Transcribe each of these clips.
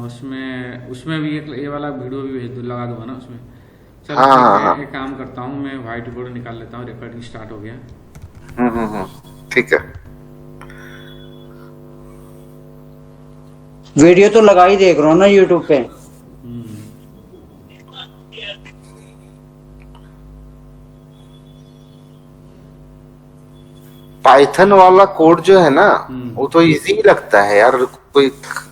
उसमें उसमें भी एक ये वाला वीडियो भी भेज लगा दूंगा ना उसमें। चलो हाँ ठीक हाँ है, हाँ। एक काम करता हूँ, मैं व्हाइट बोर्ड निकाल लेता हूँ, रिकॉर्डिंग स्टार्ट हो गया। ठीक है। वीडियो तो लगा ही देख रहा हूँ ना यूट्यूब पे। हम्म। पाइथन वाला कोड जो है ना, वो हम्म। तो इजी लगता है यार, कोई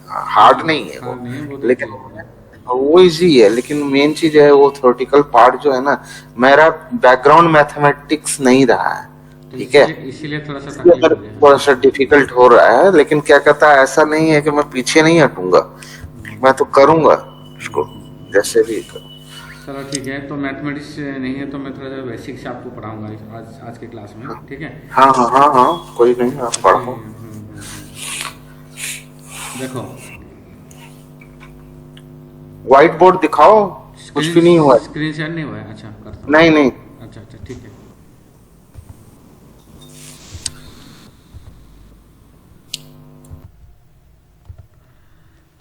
हार्ड हाँ, नहीं है वो। हार्ड नहीं है, बहुत इजी लेकिन है। वो इजी है, लेकिन मेन चीज है वो थ्योरेटिकल पार्ट जो है ना, मेरा बैकग्राउंड मैथमेटिक्स नहीं रहा है। तो ठीक है, इसीलिए थोड़ा सा इसलिए तकलीफ मेरे हो गया। को थोड़ा सा हाँ। डिफिकल्ट हो रहा है, लेकिन क्या कहता है, ऐसा नहीं है कि मैं पीछे नहीं हटूंगा, हम्म। मैं तो करूंगा हम्म। उसको, जैसे भी करूँ। चलो ठीक है, तो मैथमेटिक्स नहीं है तो मैं थोड़ा सा बेसिक से आपको पढ़ाऊंगा आज आज के क्लास में, ठीक है। हाँ हाँ हाँ हाँ, कोई नहीं, आप ताकि पढ़ो। देखो, व्हाइट बोर्ड दिखाओ। कुछ स्क्रीन भी नहीं हुआ है। स्क्रीन शेयर नहीं हुआ है? अच्छा, करता नहीं नहीं। हूँ। अच्छा अच्छा, ठीक है।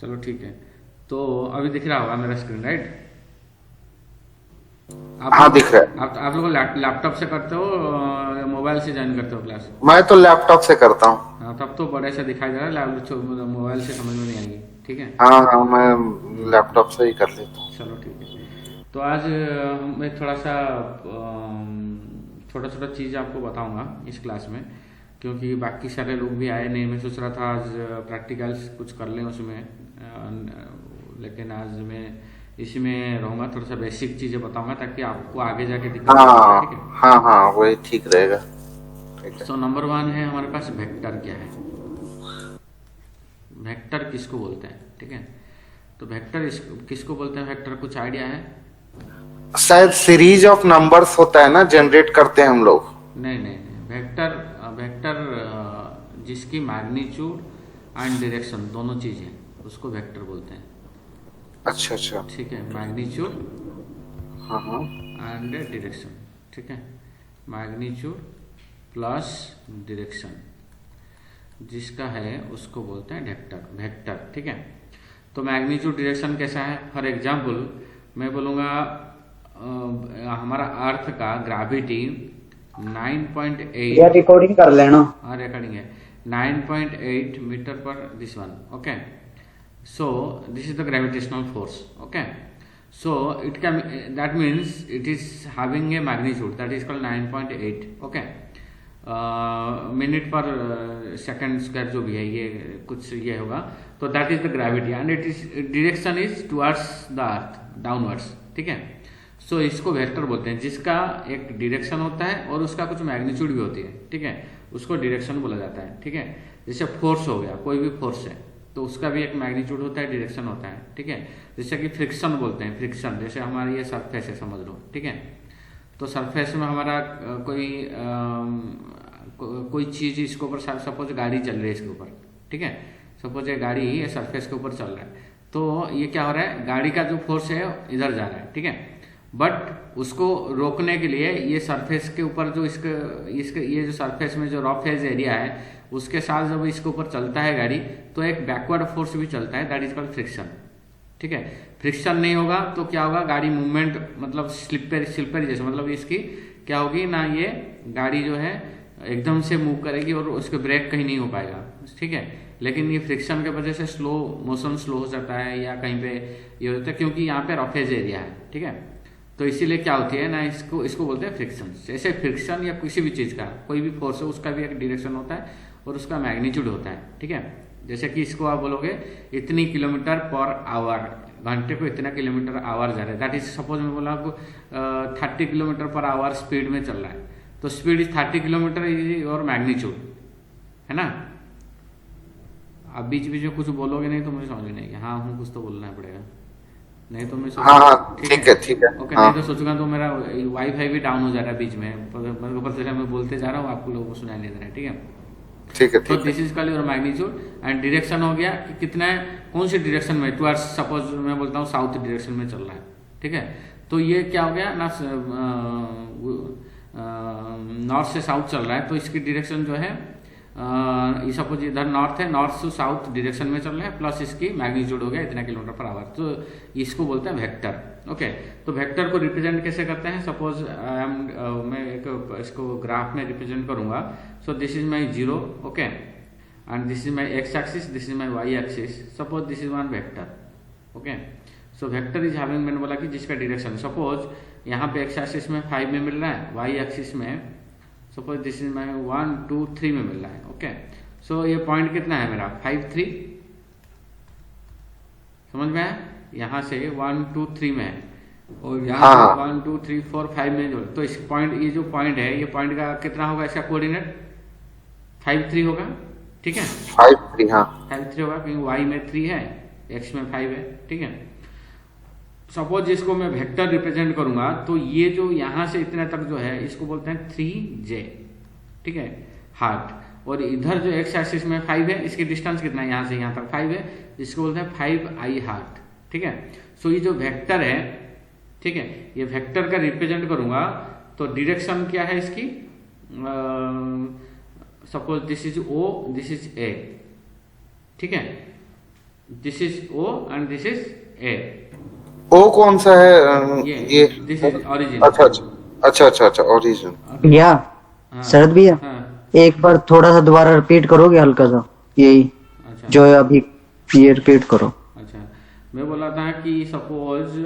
चलो ठीक है, तो अभी दिख रहा होगा मेरा स्क्रीन, राइट? आप हाँ लोग दिख रहा है। आप लोग लैपटॉप से करते हो, मोबाइल से ज्वाइन करते हो क्लास? मैं तो लैपटॉप से करता हूँ। हाँ, तब तो बड़े से दिखाई दे रहा है, मोबाइल से समझ में नहीं आएगी, ठीक है। हाँ हाँ, मैं लैपटॉप से ही कर लेता हूँ। चलो ठीक है, तो आज मैं थोड़ा सा छोटा छोटा चीज़ आपको बताऊंगा इस क्लास में, क्योंकि बाकी सारे लोग भी आए नहीं। मैं सोच रहा था आज प्रैक्टिकल्स कुछ कर लें उसमें, लेकिन आज मैं इसमें रहूँगा, थोड़ा सा बेसिक चीज़ें बताऊंगा ताकि आपको आगे जाके दिक्कत ना हो, ठीक है। हाँ हाँ हाँ, वही ठीक रहेगा। ठीक है। सो नंबर वन है हमारे पास, वेक्टर क्या है, वेक्टर किसको बोलते हैं, ठीक है। तो वेक्टर किसको बोलते हैं, वेक्टर कुछ आइडिया है? शायद सीरीज ऑफ नंबर्स होता है ना, जनरेट करते हैं हम लोग। नहीं नहीं नहीं, वेक्टर वेक्टर जिसकी मैग्नीट्यूड एंड डायरेक्शन दोनों चीज़ें, उसको वेक्टर बोलते हैं, अच्छा अच्छा। ठीक है। मैग्नीट्यूड हाँ हाँ। एंड डायरेक्शन, ठीक है। मैग्नीट्यूड प्लस डायरेक्शन जिसका है उसको बोलते हैं वेक्टर, वेक्टर, ठीक है। तो मैग्नीट्यूड डायरेक्शन कैसा है? फॉर एग्जांपल मैं बोलूँगा हमारा अर्थ का ग्रेविटी 9.8, या रिकॉर्डिंग कर लेना। हाँ रिकॉर्डिंग है, 9.8 मीटर पर this one, okay. So this is the gravitational force, okay. So it can, that means it is having a magnitude that is called 9.8, okay. Minute पर सेकंड स्क्वायर जो भी है, ये कुछ ये होगा, तो that is the gravity and it is direction is towards the earth, downwards, ठीक है। सो इसको वेक्टर बोलते हैं, जिसका एक डायरेक्शन होता है और उसका कुछ मैग्नीट्यूड भी होती है, ठीक है। उसको डायरेक्शन बोला जाता है, ठीक है। जैसे फोर्स हो गया, कोई भी फोर्स है तो उसका भी एक मैग्नीट्यूड होता है, डायरेक्शन होता है, ठीक है। जैसे कि फ्रिक्शन बोलते हैं, फ्रिक्शन जैसे हमारा ये सरफेस है समझ लो, ठीक है। तो सरफेस में हमारा कोई चीज़ इसके ऊपर, सपोज गाड़ी चल रही है इसके ऊपर, ठीक है। सपोज ये गाड़ी ये सरफेस के ऊपर चल रहा है, तो ये क्या हो रहा है, गाड़ी का जो फोर्स है इधर जा रहा है, ठीक है। बट उसको रोकने के लिए ये सरफेस के ऊपर जो इसके इसके ये जो सरफेस में जो रफ एज एरिया है उसके साथ जब इसके ऊपर चलता है गाड़ी, तो एक बैकवर्ड फोर्स भी चलता है, दैट इज कॉल्ड फ्रिक्शन, ठीक है। फ्रिक्शन नहीं होगा तो क्या होगा, गाड़ी मूवमेंट मतलब स्लिपरी जैसे, मतलब इसकी क्या होगी ना, ये गाड़ी जो है एकदम से मूव करेगी और उसके ब्रेक कहीं नहीं हो पाएगा, ठीक है। लेकिन ये फ्रिक्शन के वजह से स्लो मोशन स्लो हो जाता है, या कहीं पे ये होता है क्योंकि यहाँ पे रफेज एरिया है, ठीक है। तो इसीलिए क्या होती है ना, इसको इसको बोलते हैं फ्रिक्शन। जैसे फ्रिक्शन या किसी भी चीज़ का कोई भी फोर्स है, उसका भी एक डायरेक्शन होता है और उसका मैग्नीट्यूड होता है, ठीक है। जैसे कि इसको आप बोलोगे इतनी किलोमीटर पर आवर, घंटे को इतना किलोमीटर आवर जा रहा है, दैट इज सपोज मैं बोला आपको 30 किलोमीटर पर आवर स्पीड में चल रहा है, तो स्पीड इज 30 किलोमीटर और मैग्नीट्यूड, है ना। आप बीच बीच में कुछ बोलोगे नहीं तो मुझे समझ में नहीं कि हाँ हूँ, कुछ तो बोलना पड़ेगा, नहीं तो मैं हाँ सोचूंगा, हाँ, ठीक ठीक है। है ठीक है। ओके, हाँ नहीं तो सोचूंगा तो मेरा वाईफाई भी डाउन हो जा रहा है बीच में, ऊपर से मैं बोलते जा रहा हूँ, आपको लोगों को सुनाई नहीं दे रहा है, ठीक है। ठीक है। तो ठीक है। This is called your magnitude and direction हो गया कि कितना है, कौन सी डायरेक्शन में, टुवर्ड्स सपोज मैं बोलता हूँ साउथ डायरेक्शन में चल रहा है, ठीक है। तो ये क्या हो गया ना, नॉर्थ से साउथ चल रहा है, तो इसकी डायरेक्शन जो है सपोज इधर नॉर्थ है, नॉर्थ से साउथ डायरेक्शन में चल रहा है, प्लस इसकी मैग्नीट्यूड हो गया इतना किलोमीटर पर आवर, तो इसको बोलते हैं वेक्टर। ओके, तो वेक्टर को रिप्रेजेंट कैसे करते हैं? सपोज मैं एक इसको ग्राफ में रिप्रेजेंट करूंगा। So this is my zero, okay, and this is my X axis, this is my Y axis. Suppose this is one vector, okay. So vector is having, मैंने बोला कि जिसका डायरेक्शन, सपोज यहाँ पे x axis में 5 में मिल रहा है, वाई एक्सिस में सपोज दिस इज माई 1 2 3 में मिल रहा है, ओके। सो ये पॉइंट कितना है मेरा 5 3, समझ में आया? यहाँ से 1 2 3 में है, और यहाँ से 1 2 3 4 5 में जो, तो इस पॉइंट, ये जो पॉइंट है, ये पॉइंट का कितना होगा इसका कोऑर्डिनेट? 5 3 होगा, ठीक है, 5 3, हाँ 5 3 होगा, क्योंकि वाई में 3 है, एक्स में 5 है, ठीक है। सपोज इसको मैं वेक्टर रिप्रेजेंट करूंगा, तो ये जो यहां से इतने तक जो है इसको बोलते हैं 3j, ठीक है, हार्ट। और इधर जो एक्स एक्सिस में 5 है, इसकी डिस्टेंस कितना है? यहां से यहां तक 5 है, इसको बोलते हैं 5i हार्ट, ठीक है। सो ये जो वेक्टर है, ठीक है, ये वेक्टर का रिप्रेजेंट करूंगा, तो डायरेक्शन क्या है इसकी? Suppose this is O, this is A, ठीक है, this is O and this is A। ओ कौन सा है? ये दिस इज ओरिजिन। अच्छा ओरिजिन। भैया, हाँ, शरद भैया, हाँ, एक बार थोड़ा सा दोबारा रिपीट करोगे हल्का सा, यही अच्छा जो है अभी, ये रिपीट करो। अच्छा, मैं बोला था कि suppose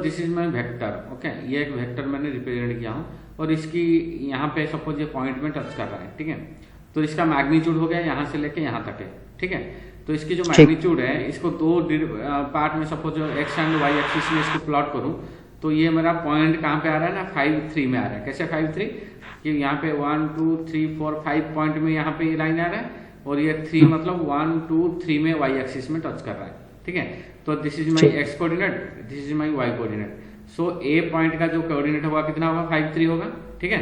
this is my vector, okay, ये एक वेक्टर मैंने रिप्रेजेंट किया हूँ, और इसकी यहाँ पे सपोज ये पॉइंट में टच कर रहा है, ठीक है, तो इसका मैग्नीट्यूड हो गया यहाँ से लेके यहाँ तक है, ठीक है। तो इसकी जो मैग्नीट्यूड है, इसको दो पार्ट में suppose X and Y axis में इसको प्लॉट करूं, तो ये मेरा पॉइंट कहाँ पे आ रहा है ना, 5 3 में आ रहा है। कैसे 5 3? कि यहाँ पे 1 2 3 4 5 पॉइंट में यहाँ पे ये लाइन आ रहा है, और ये 3 मतलब 1 2 3 में वाई एक्सिस में टच कर रहा है, ठीक है। तो this is my X coordinate, this is my Y coordinate. So a point का जो कोऑर्डिनेट होगा कितना होगा? 5 3 होगा, ठीक है।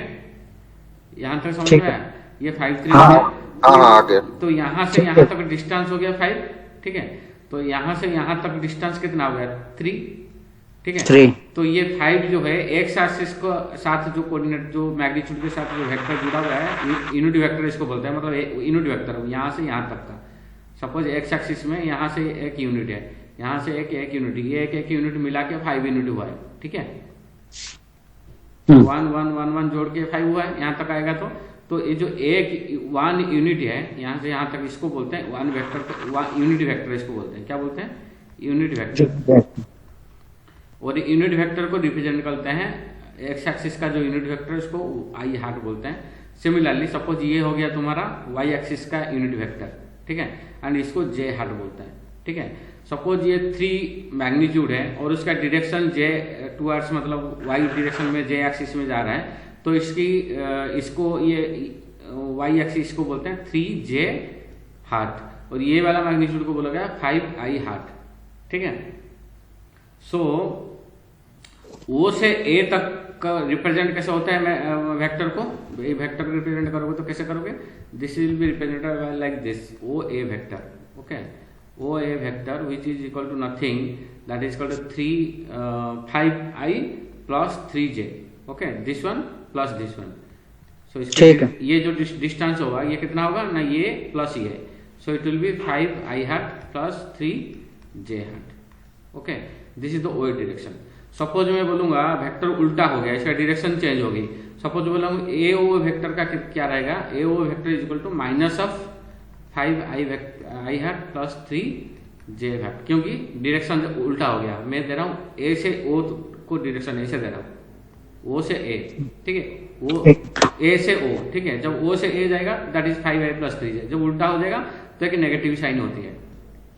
यहाँ तक समझ में आया? ये 5 3 हो गया, आ गया। तो यहाँ से यहाँ तक डिस्टेंस हो गया 5, ठीक है। तो यहाँ से यहाँ तक डिस्टेंस कितना हो गया? 3, ठीक है। 3। तो ये 5 जो है एक्स एक्सिस को साथ जो कोऑर्डिनेट, जो मैग्नीट्यूड के साथ जो वेक्टर जुड़ा हुआ है, यूनिट वेक्टर इसको बोलते हैं, मतलब यूनिट वेक्टर यहाँ से यहाँ तक का। सपोज एक्स एक्सिस में यहाँ से एक यूनिट है, यहाँ से एक यूनिट, ये एक यूनिट मिला के 5 यूनिट हुआ है, ठीक है। 1 1 1 1 जोड़ के 5 हुआ है, यहाँ तक आएगा। तो ये जो एक 1 यूनिट है यहाँ से यहाँ तक, इसको बोलते हैं 1 वेक्टर को, यूनिट वेक्टर इसको बोलते हैं। क्या बोलते हैं? Unit vector. और यूनिट वेक्टर को रिप्रेजेंट करते हैं, एक्स एक्सिस का जो यूनिट वेक्टर इसको आई हार्ट बोलते हैं। सिमिलरली सपोज ये हो गया तुम्हारा वाई एक्सिस का यूनिट वेक्टर, ठीक है, एंड इसको जे हार्ट बोलते हैं, ठीक है। सपोज ये 3 मैग्नीट्यूड है और उसका डायरेक्शन जे टुवर्ड्स, मतलब वाई डायरेक्शन में जे एक्सिस में जा रहा है, तो इसको ये वाई एक्सिस को बोलते हैं 3j हार्ट, और ये वाला मैग्नीट्यूड को बोला गया 5i हार्ट, ठीक है। सो O से A तक का रिप्रेजेंट कैसे होता है वेक्टर को? वेक्टर को रिप्रेजेंट करोगे तो कैसे करोगे? This will be represented like this, OA vector, okay. OA vector which is equal to nothing, that is equal to 5i plus 3j, okay, this one plus this one. So ये जो distance होगा ये कितना होगा ना, ये plus ये, so it will be 5i hat plus 3j hat, okay. This is the O direction. Suppose मैं बोलूंगा वेक्टर उल्टा हो गया, इसका डायरेक्शन चेंज हो गई। सपोज बोलूंगा ए ओ वेक्टर का क्या रहेगा? A O vector is equal to minus of 5i hat plus 3j hat, क्योंकि डायरेक्शन उल्टा हो गया। मैं दे रहा हूँ ए से ओ को डायरेक्शन ऐसे दे रहा हूँ, O से A, ठीक है, A से O, ठीक है। जब O से A जाएगा that is 5i plus 3j। जब उल्टा हो जाएगा तो एक नेगेटिव साइन होती है,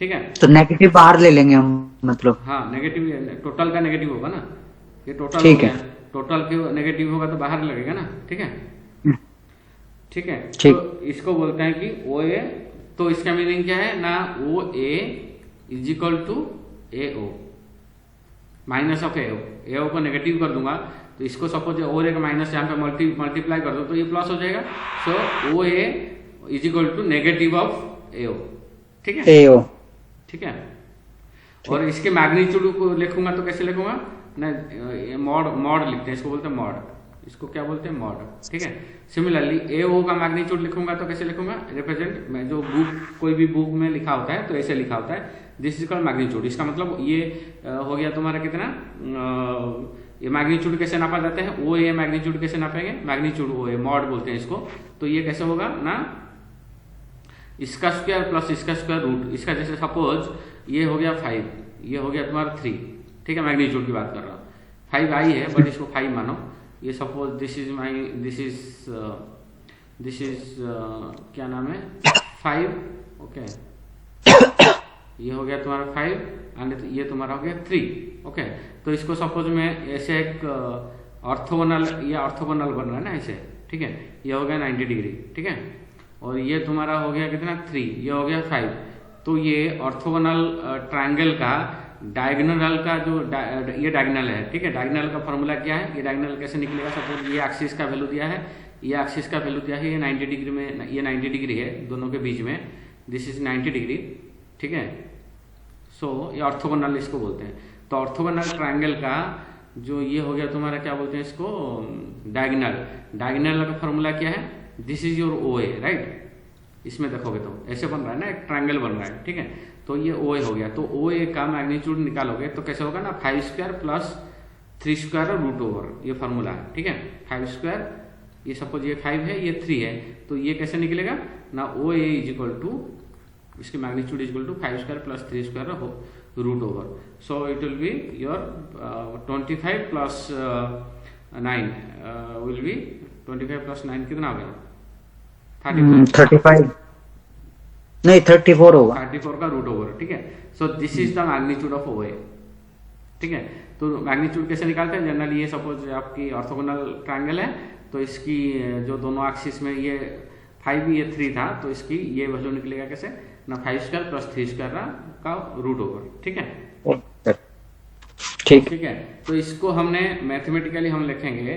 ठीक है। तो नेगेटिव बाहर ले लेंगे हम, मतलब हाँ, नेगेटिव, टोटल का नेगेटिव होगा ना, ये टोटल ठीक है, टोटल के नेगेटिव होगा तो बाहर लगेगा ना, ठीक है, ठीक है। ठीक। तो इसको बोलते हैं कि OA, तो इसका मीनिंग क्या है ना, OA is equal to AO minus of AO को नेगेटिव कर दूंगा, तो इसको सपोज और एक माइनस यहाँ पे मल्टीप्लाई कर दो तो ये प्लस हो जाएगा। So OA is equal to negative of AO, ठीक है, AO, ठीक है। और इसके मैग्नीट्यूड को लिखूंगा तो कैसे लिखूंगा ना, मॉड लिखते हैं, इसको बोलते हैं मॉड, इसको क्या बोलते हैं, मॉड, ठीक है। सिमिलरली ए ओ का मैग्नीट्यूड लिखूंगा तो कैसे लिखूंगा, रिप्रेजेंट मैं जो बुक कोई भी बुक में लिखा होता है तो ऐसे लिखा होता है, दिस इज कॉल्ड मैग्नीट्यूड। इसका मतलब ये हो गया तुम्हारा कितना, ये मैग्नीट्यूड कैसे नापा जाता है, ओ ए मैग्नीट्यूड कैसे नापेंगे, मैग्नीट्यूड ओ ए मॉड बोलते हैं इसको। तो ये कैसे होगा ना, इसका स्क्वायर प्लस इसका स्क्वायर रूट, इसका जैसे सपोज ये हो गया 5, ये हो गया तुम्हारा 3, ठीक है, मैग्नीट्यूड की बात कर रहा हूँ। 5 आई है बट इसको 5 मानो, ये suppose this is my this is क्या नाम है 5, ओके, ये हो गया तुम्हारा 5 एंड ये तुम्हारा हो गया 3, ओके। तो इसको सपोज में ऐसे एक ऑर्थोगोनल, ये ऑर्थोगोनल बन रहा है ना ऐसे, ठीक है, ये हो गया 90 डिग्री, ठीक है, और ये तुम्हारा हो गया कितना 3, ये हो गया 5। तो ये ऑर्थोगोनल ट्रायंगल का डायगोनल का जो ये डायगोनल है, ठीक है, डायगोनल का फॉर्मूला क्या है, ये डायगोनल कैसे निकलेगा, सपोज ये एक्सिस का वैल्यू दिया है, ये एक्सिस का वैल्यू दिया है, ये 90 डिग्री में, ये 90 डिग्री है दोनों के बीच में, दिस इज 90 डिग्री, ठीक है। सो ये ऑर्थोगोनल इसको बोलते हैं। तो ऑर्थोगोनल ट्रायंगल का जो ये हो गया तुम्हारा क्या बोलते हैं इसको, डायगोनल, डायगोनल का फॉर्मूला क्या है, this is your O A, right. इसमें देखोगे तो ऐसे बन रहा है ना, एक ट्रायंगल बन रहा है, ठीक है। तो ये ओ ए हो गया, तो ओ ए का मैग्नीट्यूड निकालोगे तो कैसे होगा ना, 5 square plus 3 square root over, ये फॉर्मूला है, ठीक है। 5 स्क्वायर, ये सपोज ये 5 है, ये 3 है, तो ये कैसे निकलेगा ना, O A is equal to, इसकी magnitude is equal to 5 square plus 3 square root over. So it will be your 25 plus 9 will be 25 plus 9 कितना हो गया, 35 नहीं 34 होगा, 34 का रूट ओवर, ठीक है। So this is the magnitude of O A, ठीक है। तो मैग्नीट्यूड कैसे निकालते हैं, जनरली ये सपोज आपकी ऑर्थोगोनल ट्रायंगल है, तो इसकी जो दोनों एक्सिस में ये 5 ये 3 था, तो इसकी ये वैल्यू निकलेगा कैसे ना, 5 स्क्वायर प्लस 3 स्क्वायर का रूट ओवर, ठीक है, ठीक ठीक है। तो इसको हमने मैथमेटिकली हम लिखेंगे,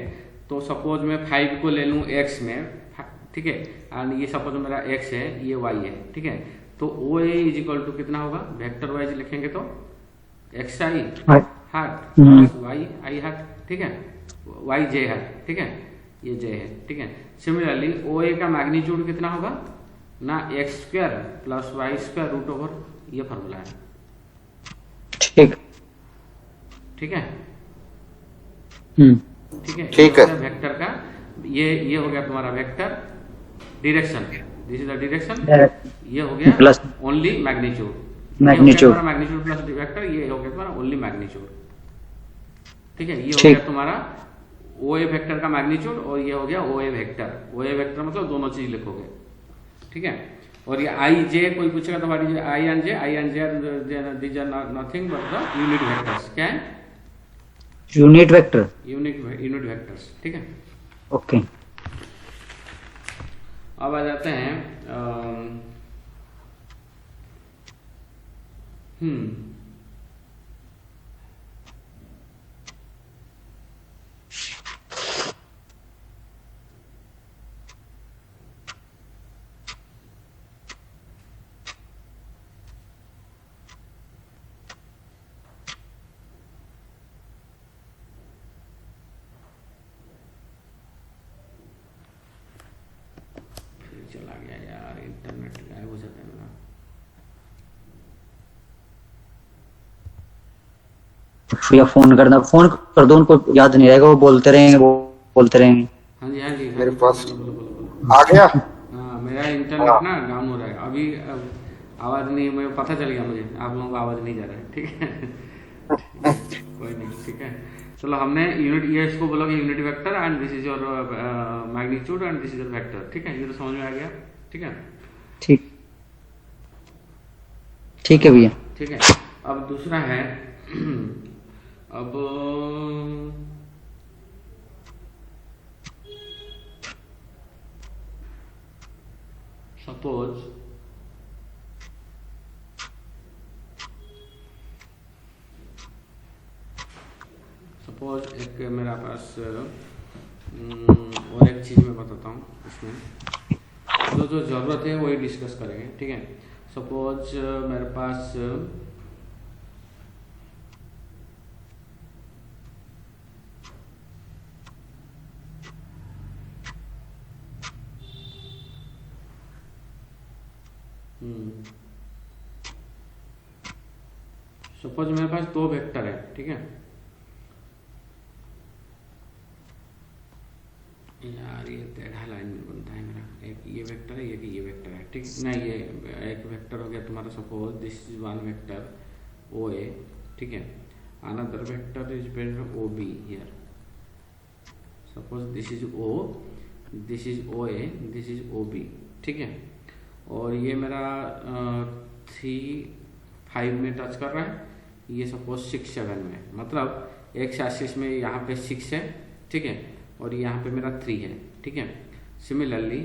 तो सपोज मैं 5 को ले लूँ x में, ठीक है, एंड ये सपोज मेरा x है, ये y है, ठीक है। तो ओ ए इज इक्वल टू कितना होगा, वेक्टर वाइज लिखेंगे तो एक्स आई हार्ट प्लस वाई आई हार्ट, ठीक है, वाई जे हार्ट, ठीक है, ये जे है, ठीक है। सिमिलरली ओ ए का मैग्नीट्यूड कितना होगा ना, X square plus Y square root over, ये फॉर्मूला है, ठीक ठीक है, ठीक है, ठीक ये है। हो गया वेक्टर का, ये हो गया तुम्हारा vector direction, this is the direction, ये हो गया plus only magnitude, magnitude, magnitude plus vector, ये हो गया तुम्हारा ओनली मैग्नीट्यूड, ठीक है। ये हो ठीक। गया तुम्हारा ओ ए वेक्टर का मैग्नीट्यूड, और ये हो गया ओ A vector, O A vector मतलब दोनों चीज लिखोगे, ठीक है। और ये आई जे कोई पूछेगा तो what is I and J these are nothing but the unit vectors, क्या है, यूनिट वेक्टर, यूनिट वेक्टर्स, ठीक है। ओके। अब आ जाते हैं चला गया यार, इंटरनेट गायब हो जाता है मेरा। या फोन करना, फोन कर दो, उनको याद नहीं रहेगा, वो बोलते रहेंगे, वो बोलते रहेंगे। हाँ जी, हाँ जी, मेरे पास बोलो, बोलो, बोलो। आ गया। हाँ, मेरा इंटरनेट ना डाउन हो रहा है अभी, अब आवाज नहीं, मुझे पता चल गया, मुझे आप लोगों को आवाज नहीं जा रहा है, ठीक है। कोई नहीं, ठीक है। चलो हमने यूनिट, ये इसको बोलोगे unit vector and this is your magnitude and this is your vector, ठीक है, ये तो समझ में आ गया, ठीक है, ठीक, ठीक है भैया। ठीक है। अब दूसरा है अब सपोज एक मेरा पास और एक चीज़ मैं बताता हूँ, इसमें जो ज़रूरत है वही डिस्कस करेंगे, ठीक है। सपोज मेरे पास सपोज मेरे पास दो वेक्टर है, ठीक है यार, ये टेढ़ा लाइन में बनता है मेरा, एक ये वेक्टर है, एक ये वेक्टर है, ठीक ना। ये एक वेक्टर हो गया तुम्हारा, suppose this is one vector O A, ठीक है। Another vector is present O B here, suppose this is O, this is O A, this is O B, ठीक है। और ये मेरा 3, 5 में टच कर रहा है, ये सपोज 6, 7 में, मतलब एक्स एक्सिस में यहाँ पे 6 है, ठीक है, और यहाँ पे मेरा 3 है, ठीक है। सिमिलरली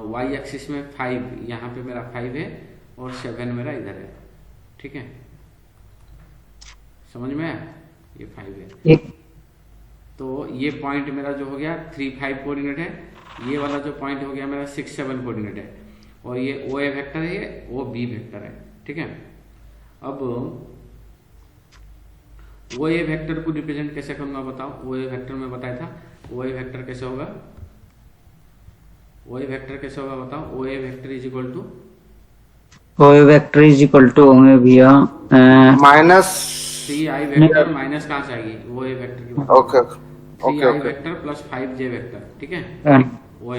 वाई एक्सिस में 5, यहाँ पे मेरा 5 है और 7 मेरा इधर है, ठीक है। समझ में आया, ये 5 है। तो ये पॉइंट मेरा जो हो गया 3, 5 कोऑर्डिनेट है, ये वाला जो पॉइंट हो गया मेरा 6, 7 कोऑर्डिनेट है, और ये ओ ए वेक्टर है, ये ओ बी वेक्टर है, ठीक है। अब ओ ए वेक्टर को रिप्रेजेंट कैसे करूंगा बताओ। ओ ए वेक्टर में बताया था, ओ ए वेक्टर कैसे होगा, ओ ए वेक्टर कैसे होगा बताओ। O A vector is equal to, O A vector is equal to होंगे भैया माइनस 3i वेक्टर, माइनस कहाँ से आएगी ओ ए वेक्टर की बात। Okay 3i vector plus 5j vector, ठीक है।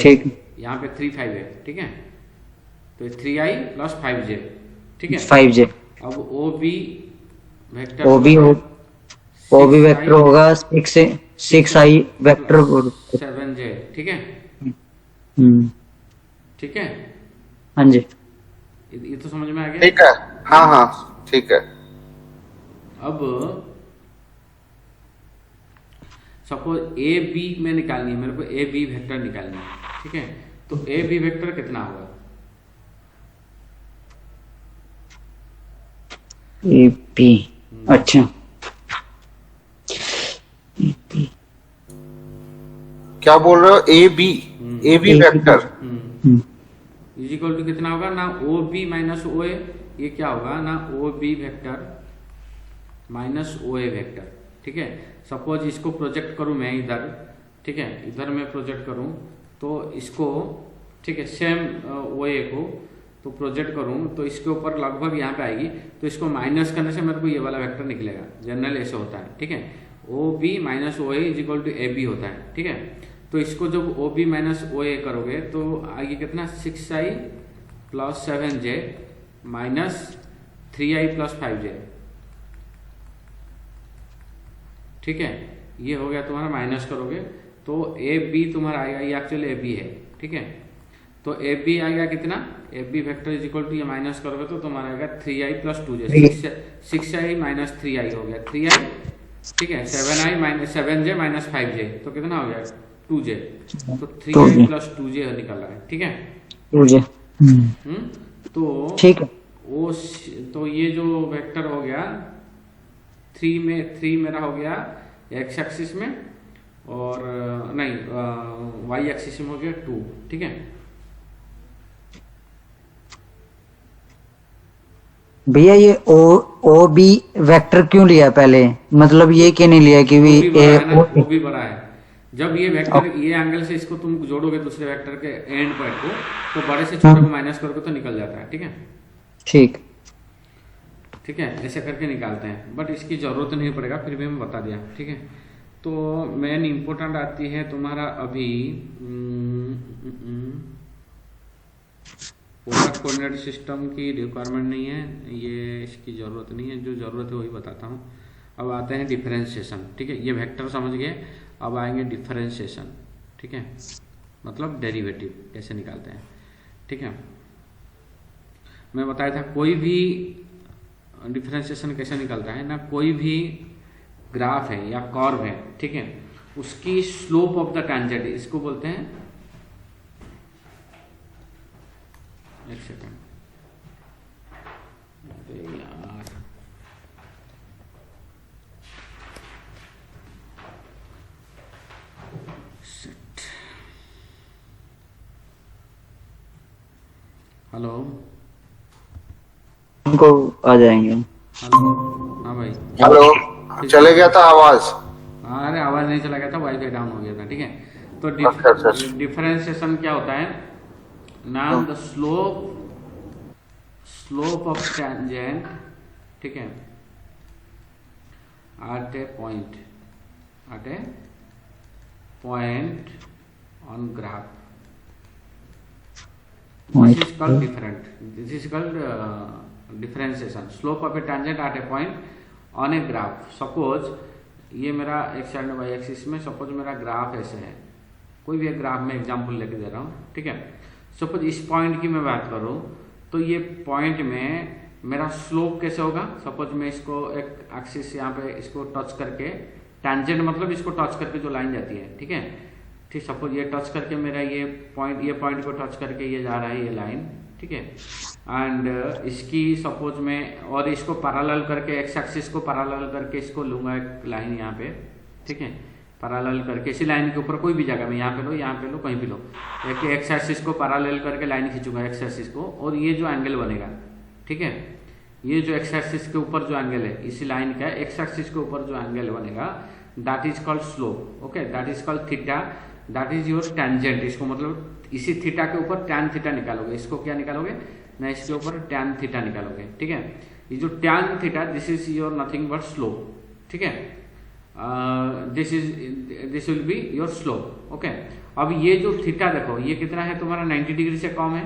ठीक, यहाँ पे 3, 5 है, ठीक है, तो 3i प्लस 5j, ठीक है। 5j। अब O B vector, O B vector होगा 6i वेक्टर 7j, ठीक है, ठीक है। हाँ जी, ये तो समझ में आ गया, ठीक है। हाँ हाँ ठीक है। अब सपोज ए बी में निकालनी है मेरे को, ए बी वेक्टर निकालनी है, ठीक है। तो ए बी वेक्टर कितना होगा, ए बी, अच्छा क्या बोल रहे हो, A B vector is equal to कितना होगा ना, ओ बी माइनस ओ ए, ये क्या होगा ना, ओ B vector minus O A vector, ठीक है। सपोज इसको प्रोजेक्ट करूं मैं इधर, ठीक है, इधर मैं प्रोजेक्ट करूं तो इसको, ठीक है, सेम ओ ए को तो प्रोजेक्ट करूं तो इसके ऊपर लगभग यहाँ पे आएगी, तो इसको माइनस करने से मेरे को ये वाला वेक्टर निकलेगा। जनरल ऐसे होता है, ठीक है, O B minus O A is equal to A B होता है, ठीक है। तो इसको जब ओ बी माइनस ओ ए करोगे तो आगे कितना, 6i plus 7j minus 3i plus 5j, ठीक है। ये हो गया तुम्हारा, माइनस करोगे तो ए बी तुम्हारा आएगा, ये एक्चुअली ए बी है, ठीक है। तो ए बी आएगा कितना, A B vector is equal to, ये माइनस करोगे तो तुम्हारा आएगा 3i plus 2j, 6i minus 3i हो गया 3i, ठीक है। 7i minus 7j minus 5j, तो कितना हो गया 2j, तो 3i प्लस 2j निकल रहा है, ठीक है, 2j। तो ठीक है, वो तो ये जो वेक्टर हो गया 3 मेरा हो गया एक्स एक्सिस में, और नहीं वाई एक्सिस में हो गया 2, ठीक है। भैया ये ओ बी वेक्टर क्यों लिया पहले, मतलब ये क्यों नहीं लिया कि वो भी बड़ा है। जब ये वेक्टर ये एंगल से इसको तुम जोड़ोगे दूसरे वेक्टर के एंड पॉइंट को, तो बड़े से छोटे को माइनस करोगे तो निकल जाता है, ठीक है। ठीक, ठीक है, ऐसे करके निकालते हैं, बट इसकी जरूरत नहीं पड़ेगा, फिर भी मैं बता दिया, ठीक है। तो मेन इम्पोर्टेंट आती है तुम्हारा अभी पोलर कोऑर्डिनेट सिस्टम की रिक्वायरमेंट नहीं है, ये इसकी ज़रूरत नहीं है, जो ज़रूरत है वही बताता हूँ। अब आते हैं डिफरेंशिएशन, ठीक है, ये वेक्टर समझ गए, अब आएंगे डिफरेंशिएशन, ठीक है, मतलब डेरिवेटिव कैसे निकालते हैं, ठीक है। मैं बताया था कोई भी डिफरेंशिएशन कैसे निकलता है ना, कोई भी ग्राफ है या कर्व है, ठीक है, उसकी स्लोप ऑफ द टेंजेंट, इसको बोलते हैं, एक सेकंड, अरे यार हेलो उनको आ जाएंगे। हेलो, हाँ भाई, हेलो, चले गया था आवाज। हाँ अरे आवाज नहीं चला गया था, वाईफाई डाउन हो गया था, ठीक है। तो अच्छा। डिफरेंशिएशन क्या होता है, now the slope slope of tangent, ठीक है, at a point on graph. This is called different. This is called differentiation. Slope of a tangent at a point on a graph. Suppose ये मेरा x and y axis में suppose मेरा graph ऐसे है, कोई भी एक ग्राफ में एग्जांपल लेके दे रहा हूँ, ठीक है। सपोज इस पॉइंट की मैं बात करूँ तो ये पॉइंट में मेरा स्लोप कैसे होगा। सपोज मैं इसको एक एक्सिस यहाँ पे इसको टच करके, टेंजेंट मतलब इसको टच करके जो लाइन जाती है, ठीक है, ठीक, सपोज ये टच करके मेरा ये पॉइंट को टच करके ये जा रहा है ये लाइन, ठीक है, एंड इसकी सपोज मैं और इसको पैरेलल करके एक्स एक्सिस को पैरेलल करके इसको लूंगा एक लाइन यहाँ पे, ठीक है, पैरेलल करके इसी लाइन के ऊपर कोई भी जगह में यहाँ पे लो कहीं भी लो, एक एक्स एक्सिस को पैरेलल करके लाइन खींचूंगा एक्स एक्सिस को, और ये जो एंगल बनेगा, ठीक है, ये जो एक्स एक्सिस के ऊपर जो एंगल है इसी लाइन का एक्स एक्सिस के ऊपर जो एंगल बनेगा that is called slope. Okay, that is called theta, that is your tangent. इसको मतलब इसी थीटा के ऊपर टैन थीटा निकालोगे, इसको क्या निकालोगे ना, इसके ऊपर टैन थीटा निकालोगे, ठीक है। ये जो tan theta this is your nothing but slope, ठीक है, this will be your slope. Okay, अब ये जो थीटा देखो ये कितना है तुम्हारा 90 डिग्री से कम है,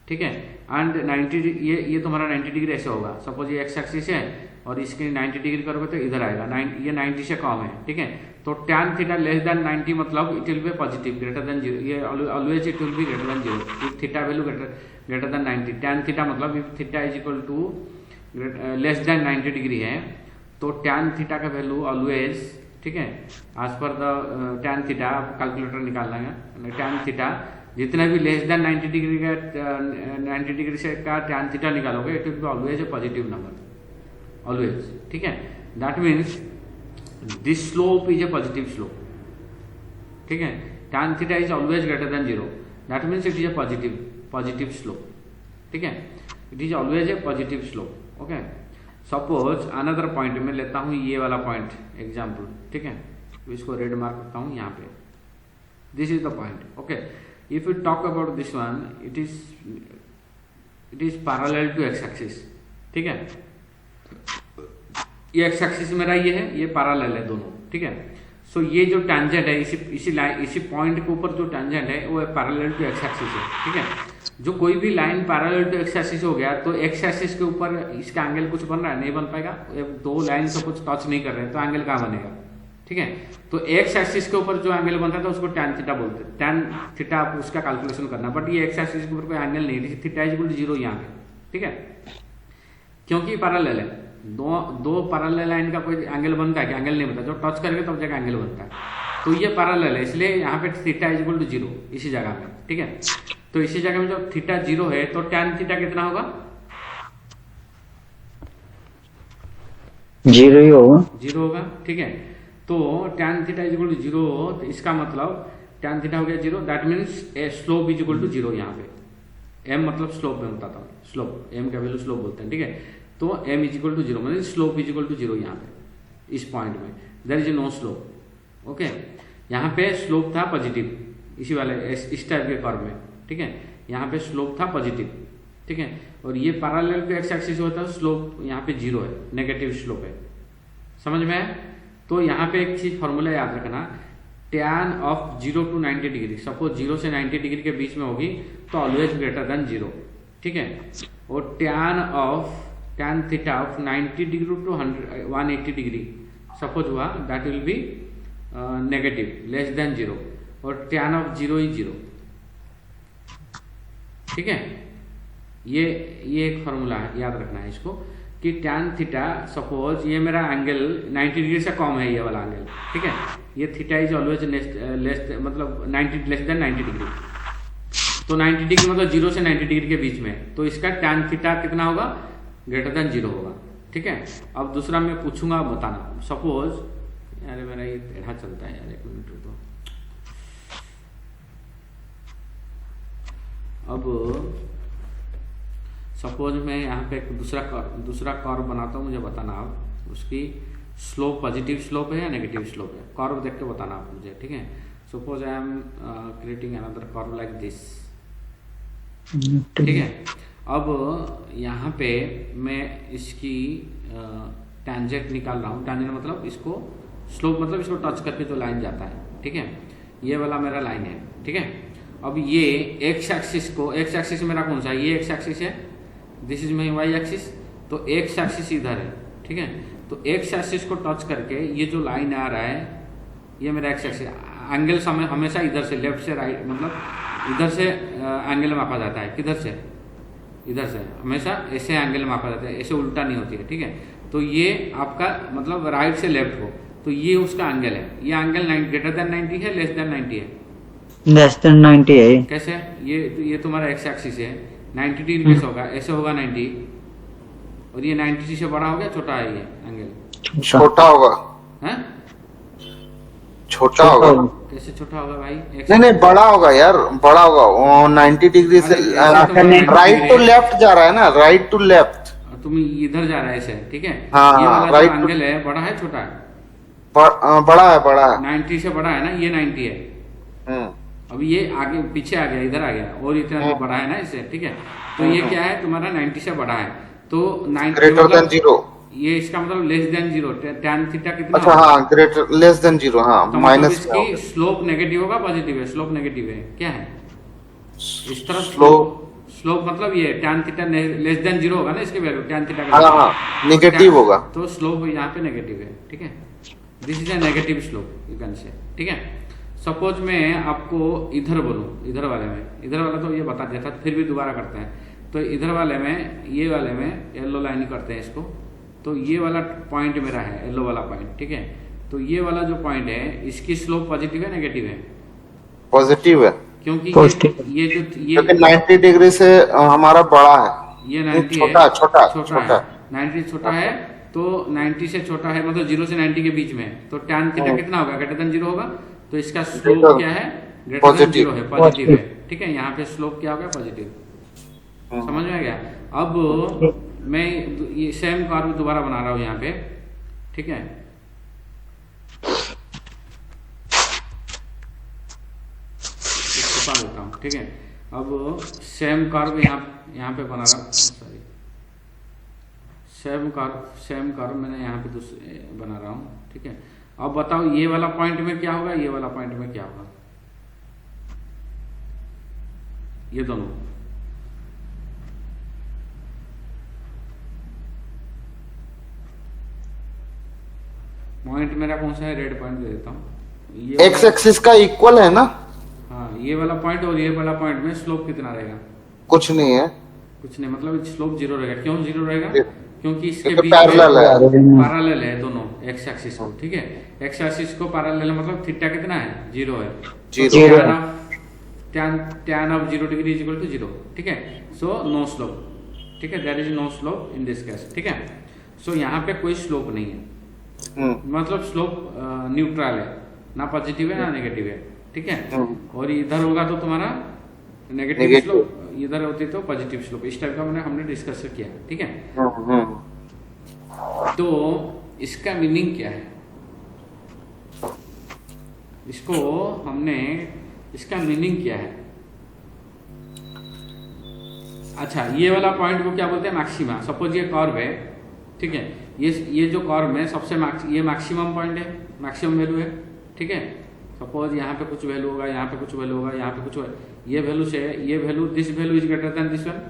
ठीक है, एंड 90 ये तुम्हारा 90 डिग्री ऐसे होगा। सपोज ये एक्स एक्सिस है और इसके 90 डिग्री करोगे तो इधर आएगा, ये 90 से कम है, ठीक है। तो टैन थीटा लेस देन 90 मतलब it will be positive, greater than 0, ये always it will be greater than 0 if theta value greater than 90। Tan theta मतलब if theta is equal to less than 90 degree है तो tan theta का value always, ठीक है, as per the tan theta calculator निकालना है, tan theta जितना भी लेस देन 90 डिग्री का 90 डिग्री से का टैन थीटा निकालोगे it will be always a positive number, always, ठीक है। That means this slope is a positive slope, ठीक है, tan theta is always greater than 0, that means it is A positive slope, ठीक है, it is always a positive slope. Okay, suppose another point में लेता हूं ये वाला point example, ठीक है, इसको रेड मार्क करता हूं यहाँ पे, this is the point. Okay, if you talk about this one it is parallel to x axis, ठीक है, ये x axis मेरा ये है, ये पैरेलल है दोनों, ठीक है। सो ये जो टेंजेंट है इसी पॉइंट के ऊपर जो टेंजेंट है वो पैरेलल टू x axis है, ठीक है। जो कोई भी line parallel to x axis हो गया तो x axis के ऊपर इसका एंगल कुछ बन रहा है, नहीं बन पाएगा, दो लाइन से कुछ टच नहीं कर रहे हैं तो एंगल कहाँ बनेगा, ठीक है। तो एक्स एक्सिस के ऊपर जो एंगल बनता था उसको टैन थीटा बोलते हैं, टैन थीटा आप उसका कैलकुलेशन करना, बट ये एक्स एक्सिस के ऊपर कोई एंगल नहीं, थीटा इज इक्वल टू 0 यहाँ पे, ठीक है, क्योंकि पैरेलल है, दो पैरेलल लाइन का कोई एंगल बनता है कि एंगल नहीं बनता, जो टच करेंगे तब जगह एंगल बनता है, तो ये पैरेलल है इसलिए यहाँ पे थीटा इज इक्वल टू 0 इसी जगह में, ठीक है। तो इसी जगह में जब थीटा 0 है तो टैन थीटा कितना होगा, 0 ही होगा, 0 होगा, ठीक है। तो tan theta is equal to 0 तो इसका मतलब टैन थीटा हो गया 0, that means slope is equal to 0 यहाँ पे, एम मतलब स्लोप में बताता हूँ, स्लोप एम का वैल्यू स्लोप बोलते हैं, ठीक है। तो एम इज इक्वल टू 0 मतलब स्लोप इज इक्वल टू 0 यहाँ पे, इस पॉइंट में there is no slope. Okay, यहाँ पे स्लोप था पॉजिटिव इसी वाले इस टाइप के कर्व में, ठीक है, यहाँ पे स्लोप था पॉजिटिव, ठीक है, और ये पैरेलल टू एक्स एक्सिस होता है स्लोप यहाँ पे 0 है, नेगेटिव स्लोप है, समझ में आया। तो यहाँ पे एक चीज फॉर्मूला याद रखना, tan of 0 to 90 degree, suppose 0 से 90 डिग्री के बीच में होगी तो ऑलवेज ग्रेटर देन 0, ठीक है, और tan theta of 90 degree to 180 degree suppose हुआ that will be negative less than 0, और टैन ऑफ 0 इज 0, ठीक है। ये एक फॉर्मूला है, याद रखना है इसको कि टैन थीटा सपोज ये मेरा एंगल 90 डिग्री से कम है, ये वाला एंगल, ठीक है, ये थीटा इज ऑलवेज लेस मतलब 90 लेस देन 90 डिग्री, तो 90 डिग्री मतलब 0 से 90 डिग्री के बीच में, तो इसका टैन थीटा कितना होगा, ग्रेटर देन 0 होगा, ठीक है। अब दूसरा मैं पूछूंगा बताना, सपोज यार मेरा ये टेढ़ा चलता है यार, एक मिनट रुको, अब सपोज मैं यहाँ पे एक दूसरा कर्व बनाता हूँ, मुझे बताना आप उसकी स्लोप पॉजिटिव स्लोप है या नेगेटिव स्लोप है, कर्व देख के बताना आप मुझे, ठीक है। Suppose I am creating another curve like this, ठीक है। अब यहाँ पे मैं इसकी टेंजेंट निकाल रहा हूँ। टेंजेंट मतलब इसको, स्लोप मतलब इसको टच करके जो लाइन जाता है, ठीक है, ये वाला मेरा लाइन है, ठीक है। अब ये एक्स एक्सिस को, एक्स एक्सिस मेरा कौन सा है, ये एक्स एक्सिस है, this is my Y axis, तो एक्स एक्सिस इधर है, ठीक है। तो एक्स एक्सिस को टच करके ये जो लाइन आ रहा है, ये मेरा एक्स एक्सिस, एंगल समय हमेशा इधर से, लेफ्ट से राइट, मतलब इधर से एंगल मापा जाता है, किधर से, इधर से, हमेशा ऐसे एंगल मापा जाता है, ऐसे उल्टा नहीं होती है, ठीक है। तो ये आपका मतलब राइट से लेफ्ट हो, तो ये उसका एंगल है, ये एंगल ग्रेटर देन 90 है, लेस देन 90 है, लेस देन 90 है। कैसे, ये तुम्हारा एक्स एक्सिस है, 90 डिग्री कैसे होगा, ऐसे होगा 90, और ये 90 से बड़ा हो गया, छोटा है ये एंगल, छोटा होगा, हैं, छोटा होगा, कैसे छोटा होगा भाई, नहीं नहीं बड़ा होगा यार, बड़ा होगा, वो 90 डिग्री से राइट टू लेफ्ट जा रहा है ना, राइट टू लेफ्ट, तुम इधर जा रहा है ऐसे, ठीक है। हाँ, ये वाला right जो एंगल है, बड़ा है छोटा है, बड़ा है, बड़ा है, 90 से बड़ा है ना, ये 90 है, अब ये आगे पीछे आ गया, इधर आ गया, और इतना बड़ा है ना इससे, ठीक है। तो ये क्या है तुम्हारा 90 से बड़ा है, तो 90 ग्रेटर देन 0, ये इसका मतलब लेस देन 0, tan थीटा कितना अच्छा होगा? हाँ, ग्रेटर लेस देन 0, हाँ, तो मतलब माइनस इसकी स्लोप नेगेटिव होगा, पॉजिटिव है, स्लोप नेगेटिव है, क्या है इस तरफ स्लोप, स्लोप मतलब ये tan थीटा लेस देन 0 होगा ना, इसकी वैल्यू tan थीटा हाँ हाँ, नेगेटिव होगा, तो स्लोप यहाँ पे नेगेटिव है, ठीक है। This is A negative slope you can से, ठीक है। सपोज मैं आपको इधर बोलूँ, इधर वाले में, इधर वाला तो ये बता दिया था, फिर भी दोबारा करते हैं। तो इधर वाले में, ये वाले में येलो लाइन ही करते हैं इसको, तो ये वाला पॉइंट मेरा है, येलो वाला पॉइंट, ठीक है। तो ये वाला जो पॉइंट है, इसकी स्लोप पॉजिटिव है नेगेटिव है, पॉजिटिव है, क्योंकि ये जो क्योंकि 90 डिग्री से हमारा बड़ा है, ये 90 छोटा है, छोटा छोटा है, 90 छोटा है, तो 90 से छोटा है, मतलब 0 से 90 के बीच में, तो tan थीटा कितना होगा, ग्रेटर देन 0 होगा, तो इसका स्लोप क्या है, ग्रेटर देन 0 है, पॉजिटिव है, ठीक है। यहाँ पे स्लोप क्या होगा, पॉजिटिव, समझ में आ गया। अब मैं ये सेम कर्व दोबारा बना रहा हूँ यहाँ पे, ठीक है। छुपा देता हूँ, ठीक है। अब सेम कर्व यहाँ पे बना रहा हूँ, सॉरी, सेम कर्व मैंने यहाँ पे दूसरे बना रहा हूँ, ठीक है। अब बताओ ये वाला पॉइंट में क्या होगा, ये वाला पॉइंट में क्या होगा, ये दोनों, पॉइंट मेरा कौन सा है, रेड पॉइंट दे देता हूँ, एक्स एक्सिस का इक्वल है ना, हाँ, ये वाला पॉइंट और ये वाला पॉइंट में स्लोप कितना रहेगा, कुछ नहीं है, कुछ नहीं, मतलब स्लोप 0 रहेगा, क्यों 0 रहेगा, क्योंकि इसके बीच में पैरेलल है दोनों एक्स एक्सिस को, ठीक है। एक्स एक्सिस को पैरेलल मतलब थीटा कितना है, 0 है, tan of 0 degree is equal to 0, ठीक है। सो नो स्लोप, ठीक है, there is no slope in this case, ठीक है। सो यहाँ पे कोई स्लोप नहीं है, मतलब स्लोप न्यूट्रल है, ना पॉजिटिव है ना नेगेटिव है, ठीक है। और इधर होगा तो तुम्हारा नेगेटिव स्लोप, इधर होती तो पॉजिटिव स्लोप, इस टाइप का हमने डिस्कस किया, ठीक है। तो इसका मीनिंग क्या है, इसको हमने, इसका मीनिंग क्या है, अच्छा, ये वाला पॉइंट को क्या बोलते हैं, मैक्सिमा। सपोज ये कर्व है, ठीक है, ये जो कर्व है सबसे ये मैक्सिमम पॉइंट है, मैक्सिमम वैल्यू है, ठीक है। सपोज यहाँ पे कुछ वैल्यू होगा, यहाँ पे कुछ वैल्यू होगा, यहाँ पे कुछ, ये वैल्यू से ये value, this value is greater then this one,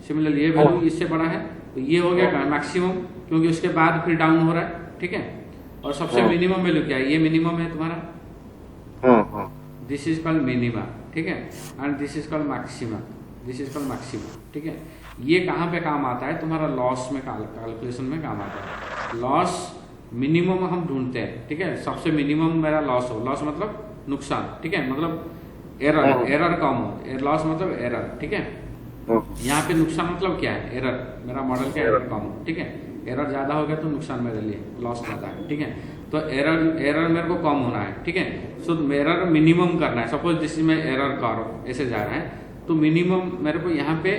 similarly ये वैल्यू इससे बड़ा है, तो ये हो गया मैक्सिमम, क्योंकि उसके बाद फिर डाउन हो रहा है, ठीक है। और सबसे मिनिमम वैल्यू क्या है, ये मिनिमम है तुम्हारा, दिस इज कॉल्ड मिनिमा, ठीक है, and this is called maxima, this is called maxima, ठीक है। ये कहाँ पे काम आता है, तुम्हारा लॉस में, कैलकुलेशन में काम आता है। लॉस मिनिमम हम ढूंढते हैं, ठीक है, सबसे मिनिमम मेरा लॉस हो, लॉस मतलब नुकसान, ठीक है, मतलब एरर कम हो, लॉस मतलब एरर, ठीक है। यहाँ पे नुकसान मतलब क्या है, एरर, मेरा मॉडल क्या एरर कम हो, ठीक है, एरर ज्यादा हो गया तो नुकसान मेरे लिए, लॉस ज्यादा है, ठीक है। तो एरर मेरे को कम होना है, ठीक है। सो एरर मिनिमम करना है, सपोज दिस में एरर कर्व ऐसे जा रहा है, तो मिनिमम मेरे को यहाँ पे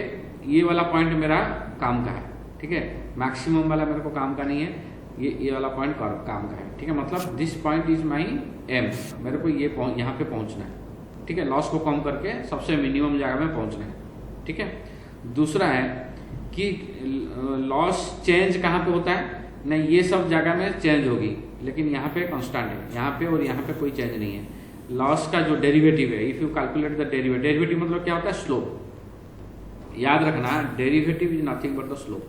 ये वाला पॉइंट मेरा काम का है, ठीक है, मैक्सिमम वाला मेरे को काम का नहीं है, ये वाला पॉइंट काम का है, ठीक है। मतलब this point is my M, मेरे को ये यहाँ पे पहुंचना है, ठीक है, लॉस को कम करके सबसे मिनिमम जगह में पहुंचना है, ठीक है। दूसरा है कि लॉस चेंज कहाँ पे होता है, नहीं ये सब जगह में चेंज होगी, लेकिन यहाँ पे कांस्टेंट है, यहाँ पे और यहाँ पे कोई चेंज नहीं है। लॉस का जो डेरिवेटिव है, if you calculate the derivative मतलब क्या होता है, स्लोप। याद रखना, derivative is nothing but the slope.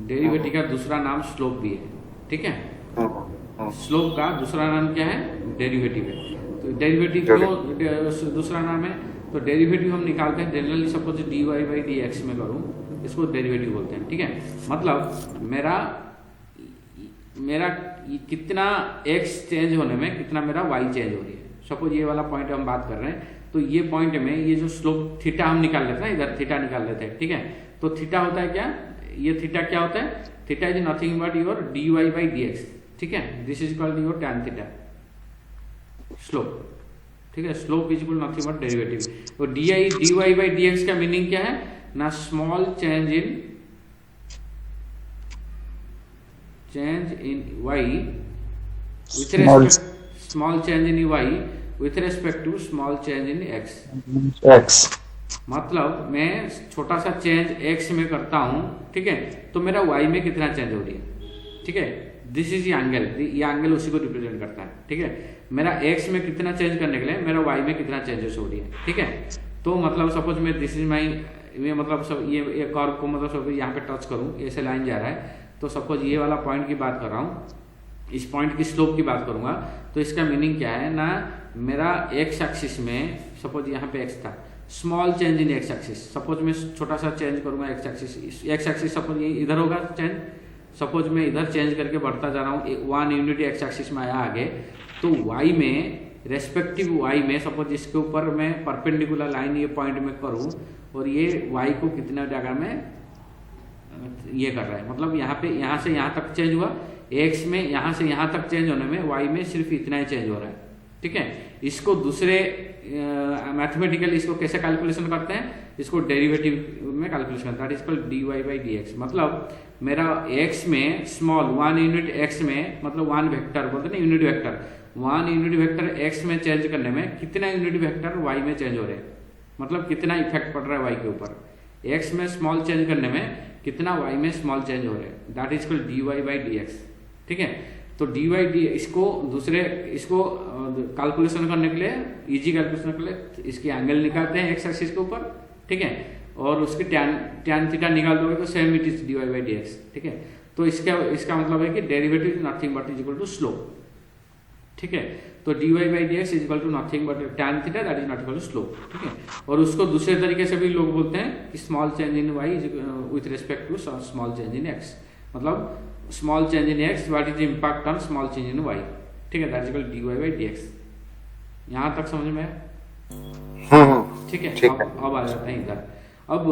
Derivative का दूसरा नाम स्लोप भी है, ठीक है। स्लोप का दूसरा नाम क्या है, डेरिवेटिव है। तो डेरिवेटिव क्यों दूसरा नाम है, तो डेरिवेटिव हम निकालते हैं generally, suppose dy by D x में करूँ, इसको डेरिवेटिव बोलते हैं, ठीक है। मतलब मेरा कितना x चेंज होने में कितना मेरा y चेंज हो रही है। सपोज ये वाला पॉइंट हम बात कर रहे हैं, तो ये पॉइंट में ये जो स्लोप थीटा हम निकाल लेते हैं, इधर थीटा निकाल लेते हैं, ठीक है। तो थीटा होता है क्या, ये थीटा क्या होता है, theta is nothing but your dy by D x, ठीक है। This is called your tan theta, slope, ठीक है। Slope is equal nothing but derivative. तो dy बाई डी एक्स का मीनिंग क्या है ना, small change in y with respect small change in y with respect to small change in x। मतलब मैं छोटा सा चेंज x में करता हूं, ठीक है, तो मेरा y में कितना चेंज हो रही है, ठीक है। दिस इज एंगल, ये एंगल उसी को रिप्रेजेंट करता है, ठीक है। मेरा x में कितना चेंज करने के लिए मेरा y में कितना चेंजेस हो रही है, ठीक है। तो मतलब सपोज मैं दिस इज माई, मतलब सब ये कर्व को मतलब सब यहाँ पे टच करूँ, ऐसे लाइन जा रहा है, तो सपोज ये वाला पॉइंट की बात कर रहा हूँ, इस पॉइंट की स्लोप की बात करूंगा, तो इसका मीनिंग क्या है ना, मेरा एक्स एक्सिस में सपोज यहाँ पे एक्स था, small change in x axis, suppose मैं छोटा सा चेंज करूंगा एक्स एक्सिस सपोज ये इधर होगा चेंज, सपोज मैं इधर चेंज करके बढ़ता जा रहा हूँ, 1 यूनिट एक्स एक्सिस में आया आगे, तो वाई में रेस्पेक्टिव वाई में सपोज इसके ऊपर मैं परपेंडिकुलर लाइन ये पॉइंट में करूँ, और ये वाई को कितना जगह में ये कर रहा है, मतलब यहाँ पे यहाँ से यहाँ तक चेंज हुआ, एक्स में यहाँ से यहाँ तक चेंज होने में वाई में सिर्फ इतना ही चेंज हो रहा है, ठीक है। इसको दूसरे मैथमेटिकली इसको कैसे कैलकुलेशन करते हैं, इसको डेरिवेटिव में कैलकुलेशन करते हैं, that is called dy by D X. मतलब मेरा x में स्मॉल 1 यूनिट x में, मतलब 1 वेक्टर बोलते हैं ना, unit vector, 1 unit vector x में चेंज करने में कितना यूनिट वेक्टर y में चेंज हो रहे हैं, मतलब कितना इफेक्ट पड़ रहा है y के ऊपर। x में स्मॉल चेंज करने में कितना y में स्मॉल चेंज हो रहे हैं, that is called dy by D x, ठीक है। तो dy डी इसको दूसरे इसको कैलकुलेशन करने के लिए, इजी कैलकुलेशन के लिए इसकी एंगल निकालते हैं एक्स एक्सिस के ऊपर, ठीक है, और उसके tan थीटा निकाल दोगे तो same it is dy by D x, ठीक है। तो इसका मतलब है कि derivative is nothing but is equal to slope, ठीक है। तो dy by D x is equal to nothing but tan theta that is not equal to slope, ठीक है। और उसको दूसरे तरीके से भी लोग बोलते हैं कि small change in y with respect to small change in x, मतलब small change in x what is impact on small change in y, ठीक है, that is equal dy by D X. यहाँ तक समझ में है, ठीक है। अब आ जाते हैं इधर, अब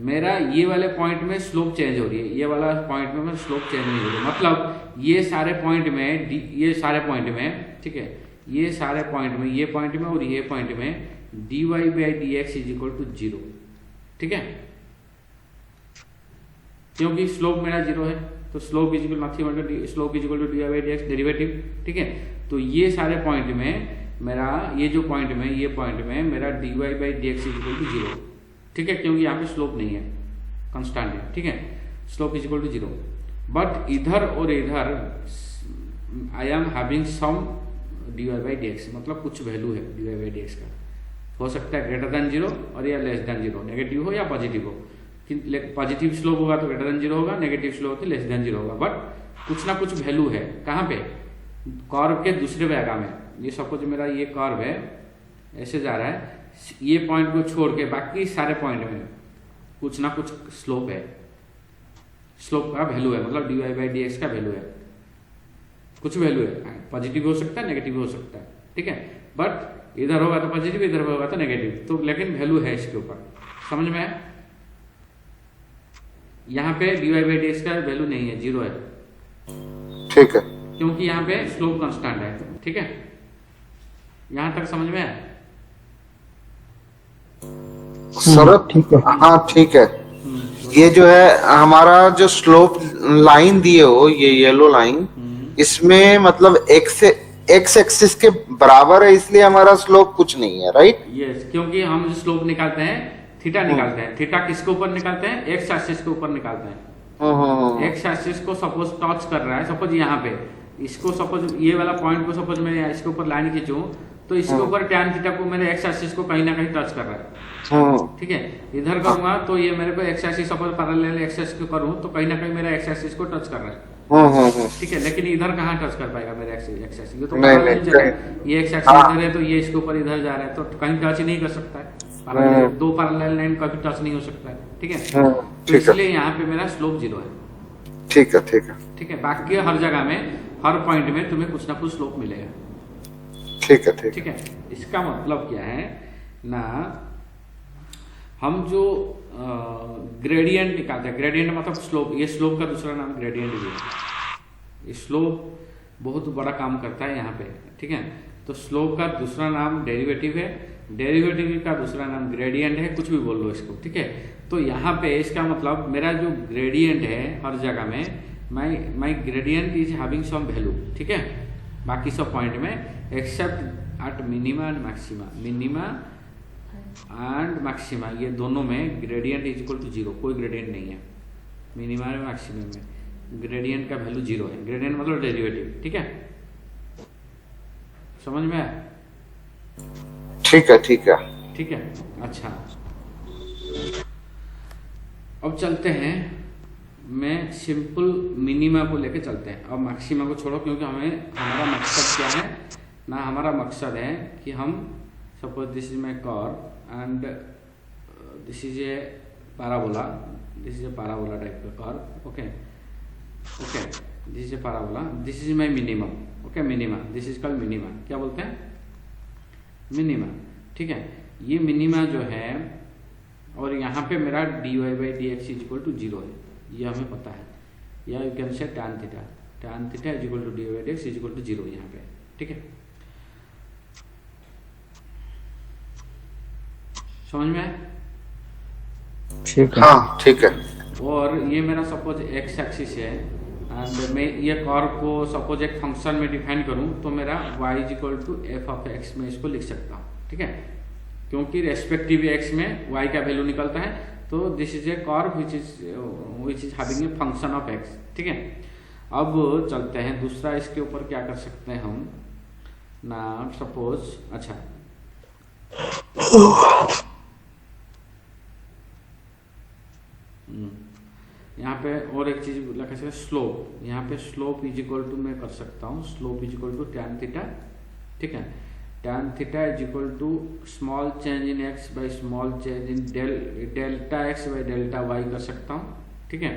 मेरा ये वाले पॉइंट में स्लोप चेंज हो रही है, ये वाला पॉइंट में स्लोप चेंज नहीं हो रही है, मतलब ये सारे पॉइंट में, ठीक है, ये सारे पॉइंट में, ये पॉइंट में और ये पॉइंट में dy by D x is equal to 0, ठीक है, क्योंकि स्लोप मेरा 0 है, तो slope is equal nothing but slope is equal to dy by D X derivative, ठीक है। तो ये सारे पॉइंट में मेरा ये जो पॉइंट में, ये पॉइंट में मेरा dy by D x is equal to 0, ठीक है, क्योंकि यहाँ पे स्लोप नहीं है, कांस्टेंट है, ठीक है, slope is equal to 0। But इधर और इधर I am having some dy by D X, मतलब कुछ वैल्यू है dy बाई डी एक्स का, हो सकता है ग्रेटर देन 0 और या लेस देन 0, नेगेटिव हो या पॉजिटिव हो, पॉजिटिव स्लोप होगा तो ग्रेटर देन 0 होगा, नेगेटिव स्लोप तो लेस देन 0 होगा, बट कुछ ना कुछ वैल्यू है, कहाँ पे, कर्व के दूसरे जगह में। ये सपोज मेरा ये कर्व है, ऐसे जा रहा है, ये पॉइंट को छोड़ के बाकी सारे पॉइंट में कुछ ना कुछ स्लोप है, स्लोप का वैल्यू है, मतलब dy बाई डी एक्स का वैल्यू है, कुछ वैल्यू है, पॉजिटिव हो सकता है, नेगेटिव हो सकता है, ठीक है, बट इधर होगा तो पॉजिटिव, इधर होगा तो नेगेटिव, तो लेकिन वैल्यू है इसके ऊपर, समझ में आया। यहाँ पे dy बाई डी एक्स का वैल्यू नहीं है, 0 है, ठीक है, क्योंकि यहाँ पे स्लोप कांस्टेंट है, ठीक है। यहाँ तक समझ में आया सर? ठीक है, हाँ ठीक है। ये जो है हमारा जो स्लोप लाइन दिए हो, ये येलो लाइन, इसमें मतलब एक्स एक्सिस के बराबर है, इसलिए हमारा स्लोप कुछ नहीं है, राइट? यस, क्योंकि हम जो स्लोप निकालते हैं थीटा निकालते हैं। थीटा किसके ऊपर निकालते हैं? एक्स एक्सिस के ऊपर निकालते हैं। एक्स एक्सिस को सपोज टच कर रहा है, सपोज यहाँ पे इसको, सपोज ये वाला पॉइंट को सपोज मैं इसके ऊपर लाइन खींचूं तो इसके ऊपर टैन थीटा को मेरे एक्स एक्सिस को कहीं ना कहीं टच कर रहा है। ठीक है, इधर करूंगा तो ये मेरे को X axis suppose parallel x axis को करूं तो कहीं ना कहीं मेरा एक्स एक्सिस को टच कर रहा है। ठीक है, लेकिन इधर कहाँ टच कर पाएगा मेरा एक्स एक्सिस? ये तो ये एक्स एक्सिस इधर है तो ये इसके ऊपर इधर जा रहा है तो कहीं टच नहीं कर सकता है। दो पैरेलल लाइन कभी टच नहीं हो सकता है। ठीक है, तो इसलिए यहाँ पे मेरा स्लोप 0 है। ठीक है, ठीक है, ठीक है, बाकी हर जगह में हर पॉइंट में तुम्हें कुछ ना कुछ स्लोप मिलेगा। ठीक है, ठीक है, इसका मतलब क्या है ना, हम जो ग्रेडियंट निकालते हैं, ग्रेडियंट मतलब स्लोप, ये स्लोप का दूसरा नाम ग्रेडियंट भी है। ये स्लोप बहुत बड़ा काम करता है यहाँ पे। ठीक है, तो स्लोप का दूसरा नाम डेरिवेटिव है, डेरिवेटिव का दूसरा नाम ग्रेडियंट है, कुछ भी बोल लो इसको। ठीक है, तो यहाँ पे इसका मतलब मेरा जो ग्रेडियंट है हर जगह में my gradient is having some value. ठीक है, बाकी सब पॉइंट में except at minima and maxima, minima and maxima ये दोनों में ग्रेडियंट इज इक्वल टू 0, कोई ग्रेडियंट नहीं है। मिनिमा और मैक्सिमम में ग्रेडियंट का वैल्यू 0 है। ग्रेडियंट मतलब डेरिवेटिव। ठीक है, समझ में आया? ठीक है, ठीक है, ठीक है, अच्छा अब चलते हैं, मैं सिंपल मिनिमा को लेके चलते हैं। अब मैक्सिमा को छोड़ो, क्योंकि हमारा मकसद क्या है ना, हमारा मकसद है कि हम suppose this is my curve and this is a parabola, this is a parabola type का curve. Okay okay, this is a parabola, this is my minimum. Okay, minima, this is called minima. क्या बोलते हैं? Minima. ठीक है, ये minima जो है, और यहाँ पे मेरा dy by D x is equal to 0 है, ये हमें पता है। या you can say tan theta is equal to dy by D x is equal to 0 यहाँ पे। ठीक है, समझ में आया? ठीक है, हाँ ठीक है। और ये मेरा सपोज एक्स एक्सिस है एंड मैं ये कर्व को सपोज एक फंक्शन में डिफाइन करूं तो मेरा y is equal to F of X में इसको लिख सकता हूँ। ठीक है, क्योंकि रेस्पेक्टिव एक्स में y का वैल्यू निकलता है, तो this is a curve which is having a function of X. ठीक है, अब चलते हैं दूसरा, इसके ऊपर क्या कर सकते हैं हम ना, सपोज अच्छा यहाँ पे और एक चीज लिखा सकते, स्लोप। यहाँ पे स्लोप इज इक्वल टू मैं कर सकता हूँ, slope is equal to tan theta. ठीक है, tan theta is equal to small change in X by small change in delta X by delta Y कर सकता हूँ। ठीक है,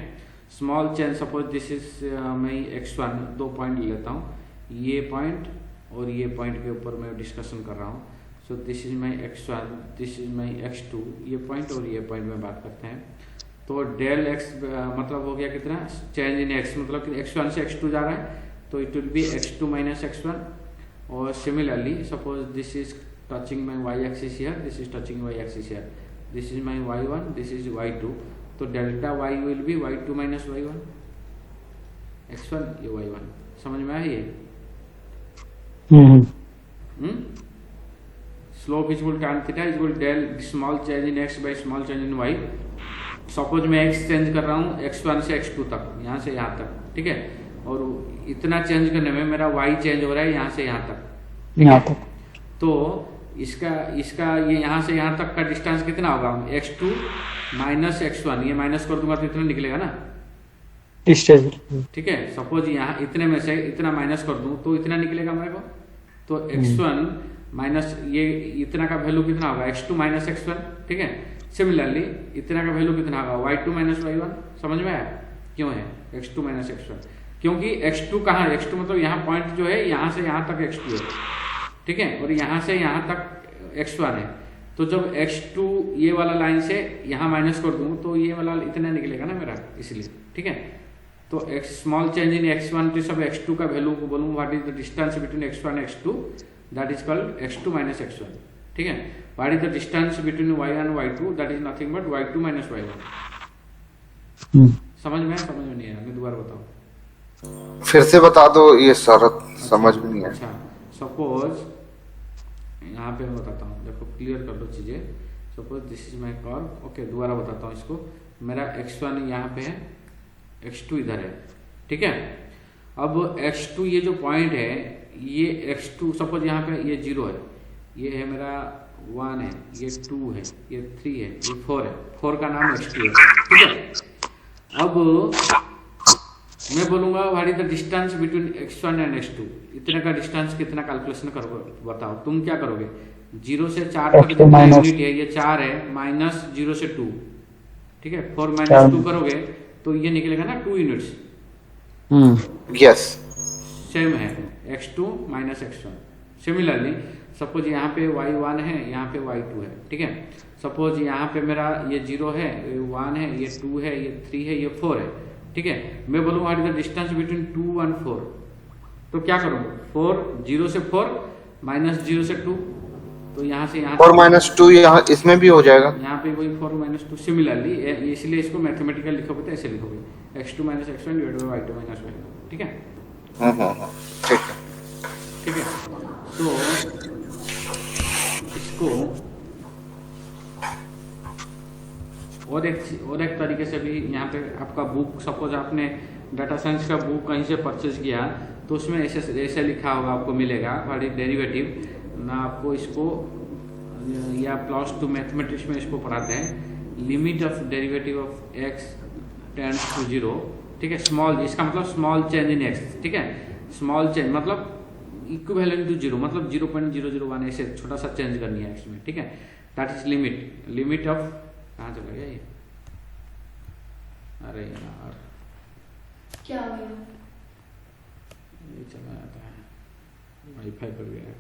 small change suppose this is मैं x1 दो पॉइंट ले लेता हूँ, ये पॉइंट और ये पॉइंट के ऊपर मैं डिस्कशन कर रहा हूँ। सो this is my x1, this is my x2, ये पॉइंट और ये पॉइंट में बात करते हैं। तो डेल एक्स मतलब हो गया कितना, चेंज इन एक्स मतलब कि x1 से x2 जा रहा है, तो it will B x2 minus x1। और similarly suppose this is touching my y axis here, this is touching y axis here, this is my y1, this is y2, तो delta y will be y2 minus y1, x1 ये y1। समझ में आया ये? Slope is equal tan theta is equal del small change in x by small change in y। Suppose मैं x change कर रहा हूँ x1 से x2 तक, यहाँ से यहाँ तक। ठीक है, और इतना चेंज करने में मेरा y चेंज हो रहा है यहाँ से यहाँ तक। यहाँ तक तो इसका ये यहाँ से यहाँ तक का डिस्टेंस कितना होगा, x2 माइनस x1, ये माइनस कर दूंगा तो इतना निकलेगा ना डिस्टेंस। ठीक है, सपोज यहाँ इतने में से इतना माइनस कर दूं तो इतना निकलेगा मेरे को, तो x1 माइनस ये इतना का वैल्यू कितना होगा, x2 माइनस x1। ठीक है, सिमिलरली इतना का वैल्यू कितना होगा, y2 माइनस y1। समझ में आया क्यों है x2 माइनस x1? क्योंकि x2 कहाँ है, x2 मतलब यहाँ पॉइंट जो है यहाँ से यहाँ तक x2 है। ठीक है, और यहाँ से यहाँ तक x1 है, तो जब x2 ये वाला लाइन से यहाँ माइनस कर दूं तो ये वाला इतना निकलेगा ना मेरा, इसलिए। ठीक है, तो स्मॉल चेंज इन x1 तो सब x2 का वैल्यू को बोलूँ, what is the distance between x1 x2, that is called x2 minus x1। ठीक है, what is the distance between y and y2, that is nothing but y2 minus y1। समझ में नहीं आया, मैं दोबारा बताऊँ, फिर से बता दो, ये सारा समझ में नहीं आया। अच्छा, सपोज यहाँ पे मैं बताता हूँ, देखो क्लियर कर लो चीजें। Suppose this is my curve. Okay, दोबारा बताता हूँ इसको। मेरा x1 यहाँ पे है, x2 इधर है, ठीक है। अब x2 ये जो पॉइंट है, ये x2 सपोज यहाँ पे ये 0 है, ये है मेरा 1 है, ये 2 है, ये 3 है, ये 4 है, 4 का नाम x2 है, ठीक है। अब मैं बोलूंगा what is the distance between x1 and x2, इतने का डिस्टेंस कितना कैलकुलेशन करोगे बताओ। तुम क्या करोगे, 0 से 4 तक जितना यूनिट है, ये 4 है, माइनस 0 से 2, ठीक है। 4 माइनस 2 करोगे तो ये निकलेगा ना 2 यूनिट्स। यस, सेम है x2 minus x1। Similarly suppose यहाँ पे y1 है, यहाँ पे y2 है, ठीक है। सपोज यहाँ पे मेरा ये 0 है, ये 1 है, ये 2 है, ये 3 है, ये 4 है, ठीक है। मैं बोलूँ what is the distance between 2 and 4, तो क्या करूँगा, 4 0 से 4 माइनस 0 से 2, तो यहाँ से यहाँ 4 माइनस 2 यहाँ इसमें भी हो जाएगा, यहाँ पे वही 4 माइनस 2। सिमिलरली इसलिए इसको मैथमेटिकल लिखोगे तो ऐसे लिखोगे x2 minus x1 divided bye y2 minus y1, ठीक है। ठीक है। ठीक है, तो इसको और एक तरीके से भी यहाँ पे आपका बुक, सपोज आपने डाटा साइंस का बुक कहीं से परचेज किया तो उसमें ऐसे लिखा होगा, आपको मिलेगा व्हाट इज डेरिवेटिव ना। आपको इसको या +2 मैथमेटिक्स में इसको पढ़ाते हैं, limit of derivative of x tends to 0, ठीक है। स्मॉल, इसका मतलब स्मॉल चेंज इन x, ठीक है। स्मॉल चेंज मतलब इक्विवेलेंट टू 0, मतलब 0.001 ऐसे छोटा सा चेंज करनी है x में, ठीक है। दैट इज लिमिट ऑफ, कहाँ चला गया ये, अरे यार क्या हो गया, ये चला जाता है, वाईफाई पर गया है।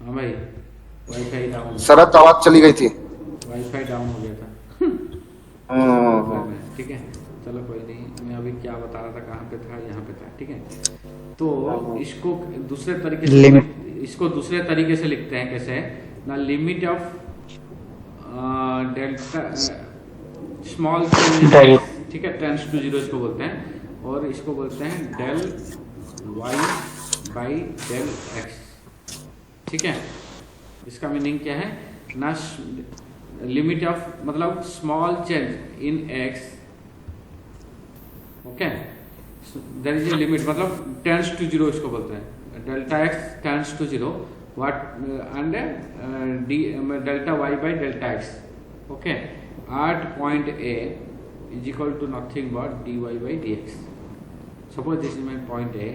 हाँ भाई, वाईफाई डाउन, शरत आवाज चली गई थी, वाईफाई डाउन हो गया था। ठीक है, चलो कोई नहीं। मैं अभी क्या बता रहा था, कहाँ पे था, यहाँ पे था, ठीक है। तो इसको दूसरे तरीके से लिखते हैं, कैसे ना, limit of delta small change, ठीक है, टेंड्स टू 0 इसको बोलते हैं, और इसको बोलते हैं del y by del x, ठीक है। इसका मीनिंग क्या है ना, लिमिट ऑफ मतलब small change in x, okay, there is a limit, मतलब टेंड्स टू 0 इसको बोलते हैं, delta x tends to 0 what and delta y by delta x, okay, at point A is equal to nothing but dy by dx. Suppose this is my point A,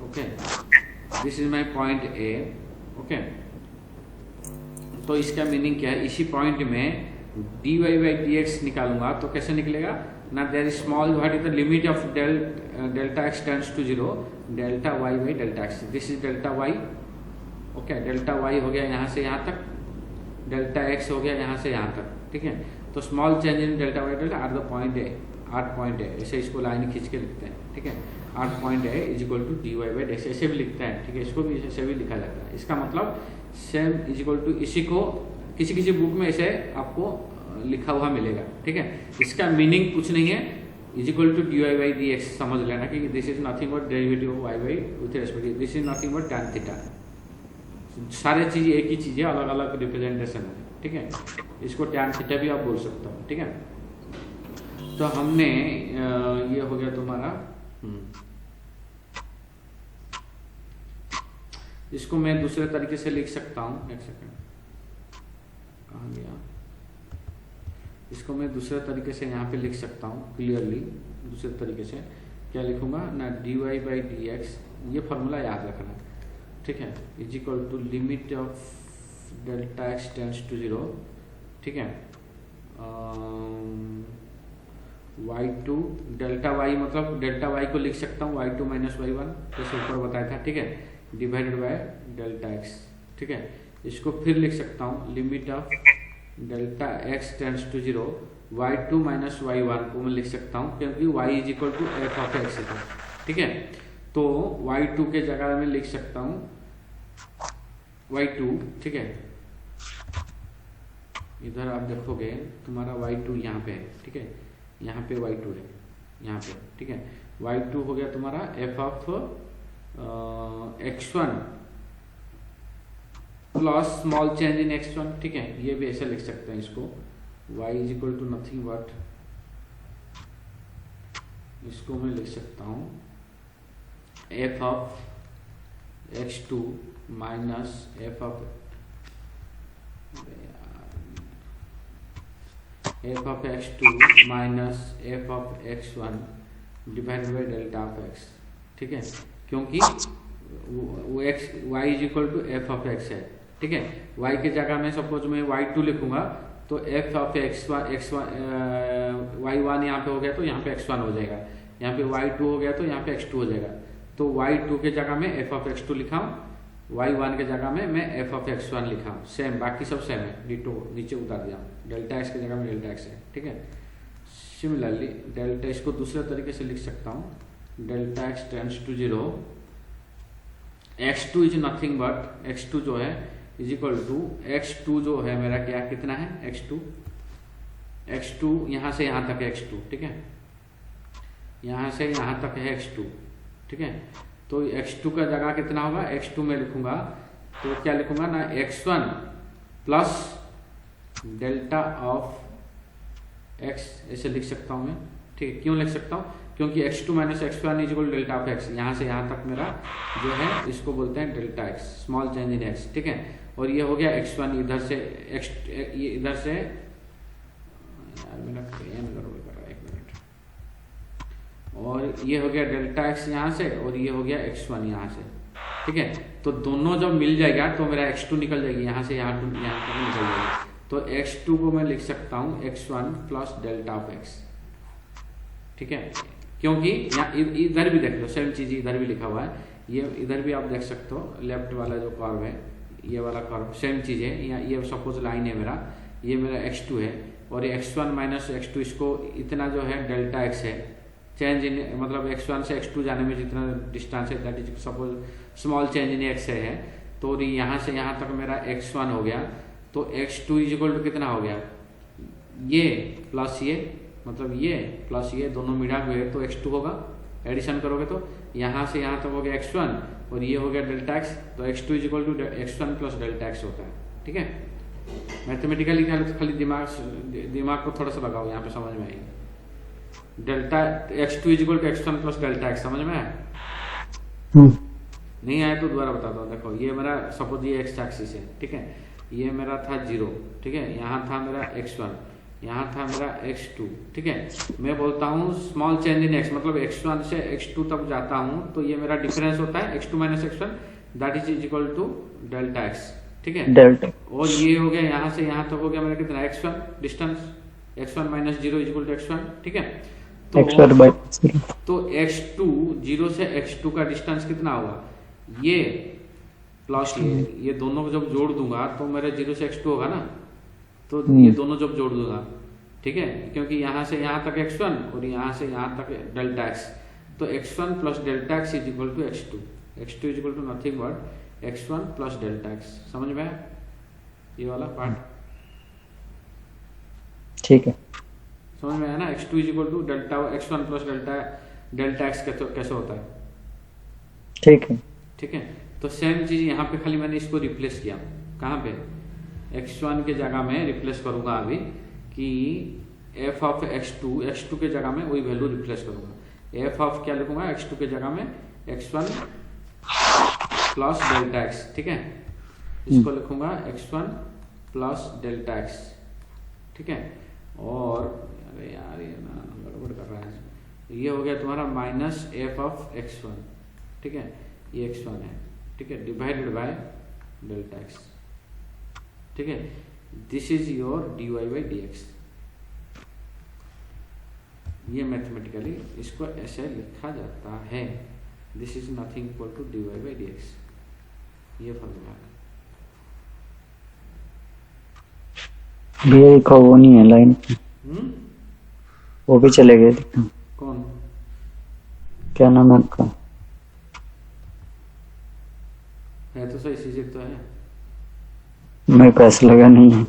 okay, this is my point A, okay. तो इसका meaning क्या है, इसी point में dy by dx निकालूंगा तो कैसे निकलेगा ना, there is small what is the limit of delta x tends to 0 delta y by delta x, this is delta y, okay. Delta y हो गया यहाँ से यहाँ तक, डेल्टा x हो गया यहाँ से यहाँ तक, ठीक है। तो small change in delta by delta at the point A, ऐसे इसको लाइन खींच के लिखते हैं, ठीक है। At point A is equal to dy by dx, ऐसे भी लिखते हैं, ठीक है। इसको भी ऐसे भी लिखा जाता है। इसका मतलब सेम इज इक्वल टू, इसी को किसी बुक में ऐसे आपको लिखा हुआ मिलेगा, ठीक है। इसका मीनिंग कुछ नहीं है, is equal to dy by dx, समझ लेना कि this is nothing but derivative of y by with respect, this is nothing but tan theta. सारे चीज एक ही चीज है, अलग अलग रिप्रेजेंटेशन है, ठीक है। इसको tan थीटा भी आप बोल सकते हो, ठीक है। तो हमने ये हो गया तुम्हारा, इसको मैं दूसरे तरीके से लिख सकता हूँ, एक सेकंड, कहाँ गया, इसको मैं दूसरे तरीके से यहाँ पे लिख सकता हूँ क्लियरली। दूसरे तरीके से क्या लिखूंगा ना, dy बाई dx, ये फॉर्मूला याद रखना, ठीक है, is equal to limit of delta x tends to 0, ठीक है, y2 डेल्टा y, मतलब डेल्टा y को लिख सकता हूँ y2 माइनस y1, जैसे ऊपर बताया था, ठीक है, डिवाइडेड बाय डेल्टा x, ठीक है। इसको फिर लिख सकता हूँ, limit of delta x tends to 0 y2 minus y1 को मैं लिख सकता हूँ, क्योंकि y is equal to f of x है, ठीक है। तो y2 के जगह में लिख सकता हूँ y2, ठीक है। इधर आप देखोगे तुम्हारा y2 यहाँ पे है, ठीक है, यहाँ पे y2 है, यहाँ पे, ठीक है। y2 हो गया तुम्हारा f of x1 plus small change in x1, ठीक है, ये भी ऐसे लिख सकते हैं इसको, y is equal to nothing but, इसको मैं लिख सकता हूँ f of x2 minus f of x2 minus f of x1 divided by delta of x, ठीक है, क्योंकि वो x y is equal to F of x है, ठीक है। y की जगह में सपोज मैं y2 लिखूंगा तो f ऑफ x1 y1 यहाँ पे हो गया तो यहाँ पे x1 हो जाएगा, यहाँ पे y2 हो गया तो यहाँ पे x2 हो जाएगा, तो y2 के जगह में f ऑफ x2 लिखा हूँ, y1 के जगह में मैं f ऑफ x1 लिखा हूँ, सेम, बाकी सब सेम है, डिटो नीचे उतार दिया, डेल्टा x की जगह में डेल्टा x है, ठीक है। सिमिलरली डेल्टा, इसको दूसरे तरीके से लिख सकता हूँ, delta x tends to 0, x2 is nothing but, x2 जो है इज इक्वल टू, x2 जो है मेरा क्या कितना है, x2 यहाँ से यहाँ तक है x2, ठीक है, यहाँ से यहाँ तक है x2, ठीक है, तो x2 का जगह कितना होगा, x2 में लिखूंगा तो क्या लिखूंगा ना, x1 plus delta of x, ऐसे लिख सकता हूँ मैं, ठीक है। क्यों लिख सकता हूँ, क्योंकि x2 minus x1 is equal delta of x, यहाँ से यहाँ तक मेरा जो है इसको बोलते हैं delta x, small change in x, ठीक है। और ये हो गया x1, इधर से ये इधर से, यार मेरा पेन गड़बड़ कर रहा है, 1 मिनट, और ये हो गया डेल्टा x यहाँ से, और ये हो गया x1 यहाँ से, ठीक है। तो दोनों जब मिल जाएगा तो मेरा x2 निकल जाएगी, यहाँ से यहाँ तक निकल जाएगी, तो x2 को मैं लिख सकता हूँ x1 plus delta of x, ठीक है, क्योंकि यहाँ इधर भी देख लो, सेम चीज इधर भी लिखा हुआ है, ये इधर भी आप देख सकते हो, लेफ्ट वाला जो कर्व है, ये वाला कर्व सेम चीज है, यहाँ ये सपोज लाइन है मेरा, ये मेरा x2 है, और ये x1 माइनस x2, इसको इतना जो है डेल्टा x है, चेंज इन, मतलब x1 से x2 जाने में जितना डिस्टेंस है, that is suppose small change in x है, तो यहाँ से यहाँ तक मेरा x1 हो गया, तो x2 इज इक्वल टू कितना हो गया, ये प्लस ये, मतलब ये प्लस ये दोनों मिला हुए तो x2 होगा, एडिशन करोगे तो यहाँ से यहाँ तक हो गया x1 और ये हो गया डेल्टा x, तो x2 is equal to x1 plus delta x होता है, ठीक है। मैथमेटिकली खाली दिमाग को थोड़ा सा लगाओ, यहाँ पे समझ में आएगी, delta x2 is equal to x1 plus delta x, समझ में आया? नहीं आया तो दोबारा बताता हूँ, देखो ये मेरा सपोज ये x एक्सिस है, ठीक है, ये मेरा था 0, ठीक है, यहाँ था मेरा x1, यहाँ था मेरा x2, ठीक है, मैं बोलता हूँ स्मॉल चेंज इन x, मतलब x1 से x2 तक जाता हूँ तो ये मेरा डिफरेंस होता है x2 minus x1, that is equal to delta x, ठीक है, डेल्टा, और ये हो गया यहाँ से यहाँ तक हो गया मेरा कितना x1 distance, x1 minus 0 is equal to x1, ठीक है, तो x2 0 से x2 का डिस्टेंस कितना होगा, ये प्लस ये दोनों को जब जोड़ दूंगा तो मेरा 0 से x2 होगा ना, तो ये दोनों जब जोड़ दूंगा, ठीक है, क्योंकि यहाँ से यहाँ तक x1 और यहाँ से यहाँ तक डेल्टा x, तो x1 plus delta x is equal to x2 is equal to nothing but x1 plus delta x, समझ में आया ये वाला पार्ट, ठीक है, समझ में आया ना, x2 is equal to delta x1 plus delta x कैसे होता है, ठीक है, ठीक है। तो सेम चीज यहाँ पे खाली मैंने इसको रिप्लेस किया, कहाँ पे, x1 के जगह में रिप्लेस करूंगा अभी कि f ऑफ x2 के जगह में वही वैल्यू रिप्लेस करूंगा, f ऑफ क्या लिखूंगा, x2 के जगह में x1 प्लस डेल्टा x, ठीक है, इसको लिखूंगा x1 प्लस डेल्टा x, ठीक है, और अरे यार ये ना गड़बड़ कर रहा है, ये हो गया तुम्हारा माइनस f ऑफ x1, ठीक है, ये x1 है, ठीक है, डिवाइडेड बाय डेल्टा x, ठीक है, this is your dy by dx, ये मैथमेटिकली इसको ऐसे लिखा जाता है, this is nothing equal to dy by dx, ये फॉर्मूला भैया लिखा वो नहीं है लाइन, वो भी चले गए, कौन, क्या नाम है आपका, है तो सही चीज तो है, मेरे को ऐसा लगा नहीं है,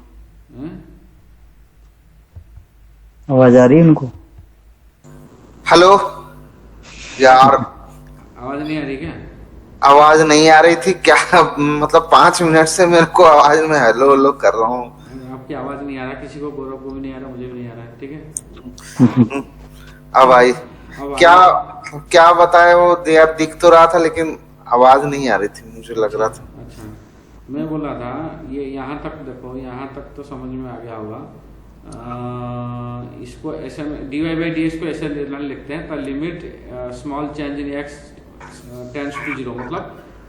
आवाज आ रही है उनको, हेलो यार आवाज नहीं आ रही क्या, आवाज नहीं आ रही थी क्या? मतलब 5 मिनट से मेरे को आवाज में हेलो हेलो कर रहा हूँ। आपकी आवाज नहीं आ रहा, किसी को, गौरव को भी नहीं आ रहा, मुझे भी नहीं आ रहा है, ठीक है। अब आई। अब क्या आगे- क्या बताए वो यार, दिख तो रहा था लेकिन आवाज नहीं आ रही थी, मुझे लग रहा था। अच्छा, मैं बोल रहा था ये यहाँ तक देखो, यहाँ तक तो समझ में आ गया होगा। इसको ऐसे में dy/dx को ऐसे लिखते हैं, limit small change in x tends to 0, मतलब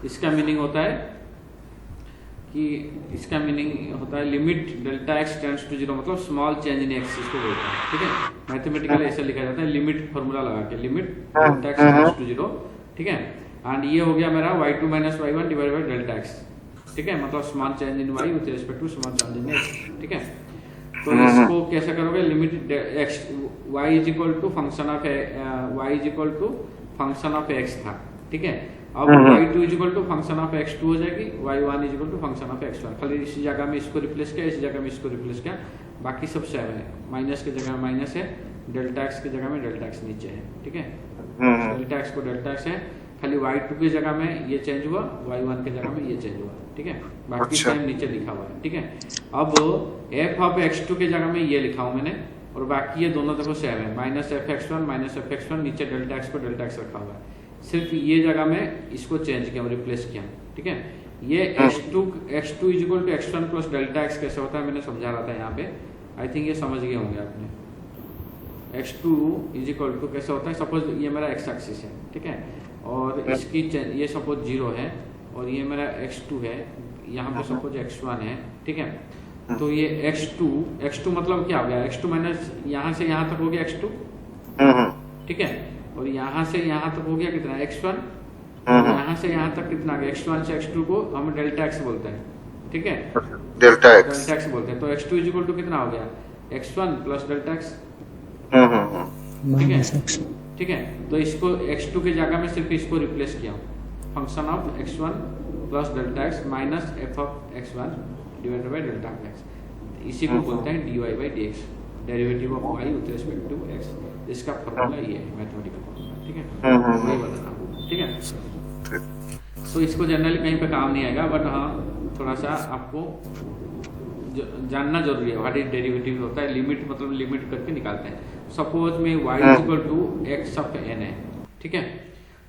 इसका मीनिंग होता है कि इसका मीनिंग होता है limit delta x tends to 0, मतलब स्मॉल चेंज इन x इसको बोलते हैं, ठीक है। मैथमेटिकली ऐसे लिखा जाता है, लिमिट फॉर्मूला लगा के, limit delta x tends to 0, ठीक है। एंड ये हो गया मेरा y2 minus y1 divide by delta x, ठीक है, मतलब small change in y with respect to small change in x, ठीक है। तो इसको कैसे करोगे, limit x y is equal to function of y is equal to function of x था, ठीक है। अब y2 is equal to function of x2 हो जाएगी, y1 is equal to function of x1, खाली इसी जगह में इसको रिप्लेस किया, इस जगह में इसको रिप्लेस किया, बाकी सब सेम है। माइनस की जगह में माइनस है, डेल्टा x की जगह में डेल्टा x नीचे है, ठीक है। डेल्टा x को डेल्टा x है, खाली y2 की जगह में ये चेंज हुआ, y1 की जगह में ये चेंज हुआ, ठीक है। बाकी अच्छा। सेम नीचे लिखा हुआ है, ठीक है। अब f ऑफ x2 की जगह में ये लिखा हूं मैंने, और बाकी ये दोनों देखो सेम है, माइनस एफ एक्स वन, नीचे डेल्टा x को डेल्टा x रखा हुआ है, सिर्फ ये जगह में इसको चेंज किया, रिप्लेस किया, ठीक है। ये x2 is equal to x1 plus delta x कैसे होता है मैंने समझा रहा था यहाँ पे, आई थिंक ये समझ गए होंगे आपने। x2 इज इक्वल टू कैसे होता है, सपोज ये मेरा x एक्सिस है, ठीक है, और इसकी ये सपोज 0 है, और ये मेरा x2 है, यहाँ पे सपोज x1 है, ठीक है। तो ये x2 मतलब क्या हो गया, x2 माइनस यहाँ से यहाँ तक हो गया x2, ठीक है, और यहाँ से यहाँ तक हो गया कितना x1, यहाँ से यहाँ तक कितना गया, x1 से x2 को हम डेल्टा x बोलते हैं, ठीक है, डेल्टा एक्स। डेल्टा x बोलते हैं। तो x2 इज इक्वल टू कितना हो गया, x1 प्लस डेल्टा x, ठीक है, ठीक है। तो इसको x2 के जगह में सिर्फ इसको रिप्लेस किया, function of x1 plus delta x minus f of x1 divided by delta x, इसी को बोलते हैं dy/dx, derivative of y with respect to x। इसका फॉर्मूला ये है, मैथमेटिकल फॉर्मूला, ठीक है, वही बताना, ठीक है। तो इसको जनरली कहीं पे काम नहीं आएगा, बट हाँ थोड़ा सा आपको जानना जरूरी है, व्हाट इज डेरिवेटिव होता है, लिमिट मतलब लिमिट करके निकालते हैं। सपोज में y is equal to x of n है, ठीक है,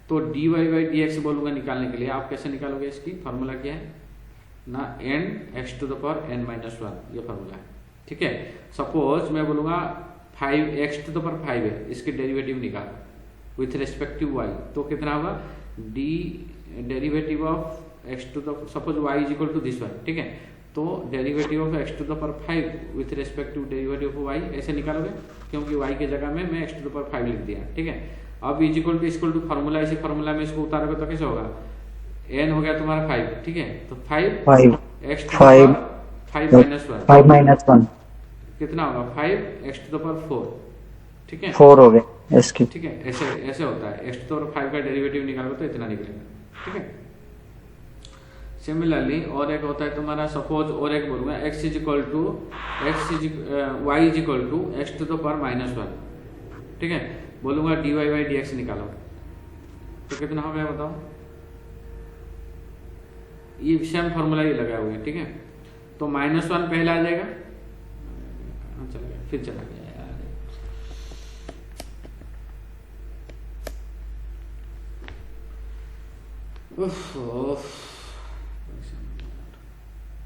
तो dy/dx बोलूंगा निकालने के लिए, आप कैसे निकालोगे, इसकी फॉर्मूला क्या है ना, n x to the power n minus 1, ये फॉर्मूला है, ठीक है। सपोज मैं बोलूंगा 5x टू द पावर 5 है, इसके डेरिवेटिव निकाल विथ रिस्पेक्ट टू y, तो कितना होगा, d derivative of x to the, suppose y is equal to this one, ठीक है, तो derivative of x to the power 5 with respect to derivative of y ऐसे निकालोगे, क्योंकि y के जगह में मैं x टू द पावर 5 लिख दिया, ठीक है। अब इज इक्वल टू फार्मूला, इसी फार्मूला में इसको उतारोगे तो कैसे होगा, n हो गया तुम्हारा 5, ठीक है, तो 5 x to the power 5 minus 1 कितना होगा, 5 x टू द पावर 4, ठीक है, 4 हो गए इसकी, ठीक है। ऐसे ऐसे होता है, x टू द पावर 5 का डेरिवेटिव निकालोगे तो इतना निकलेगा, ठीक है। सिमिलरली और एक होता है तुम्हारा, सपोज और एक बोलूंगा y is equal to x to the power minus 1, ठीक है, बोलूंगा dy/dx निकालो, तो कितना हो गया बताओ, ये सेम फॉर्मूला ही लगा हुआ है, ठीक है। तो -1 पहला आ जाएगा, चला गया, फिर चला गया यार,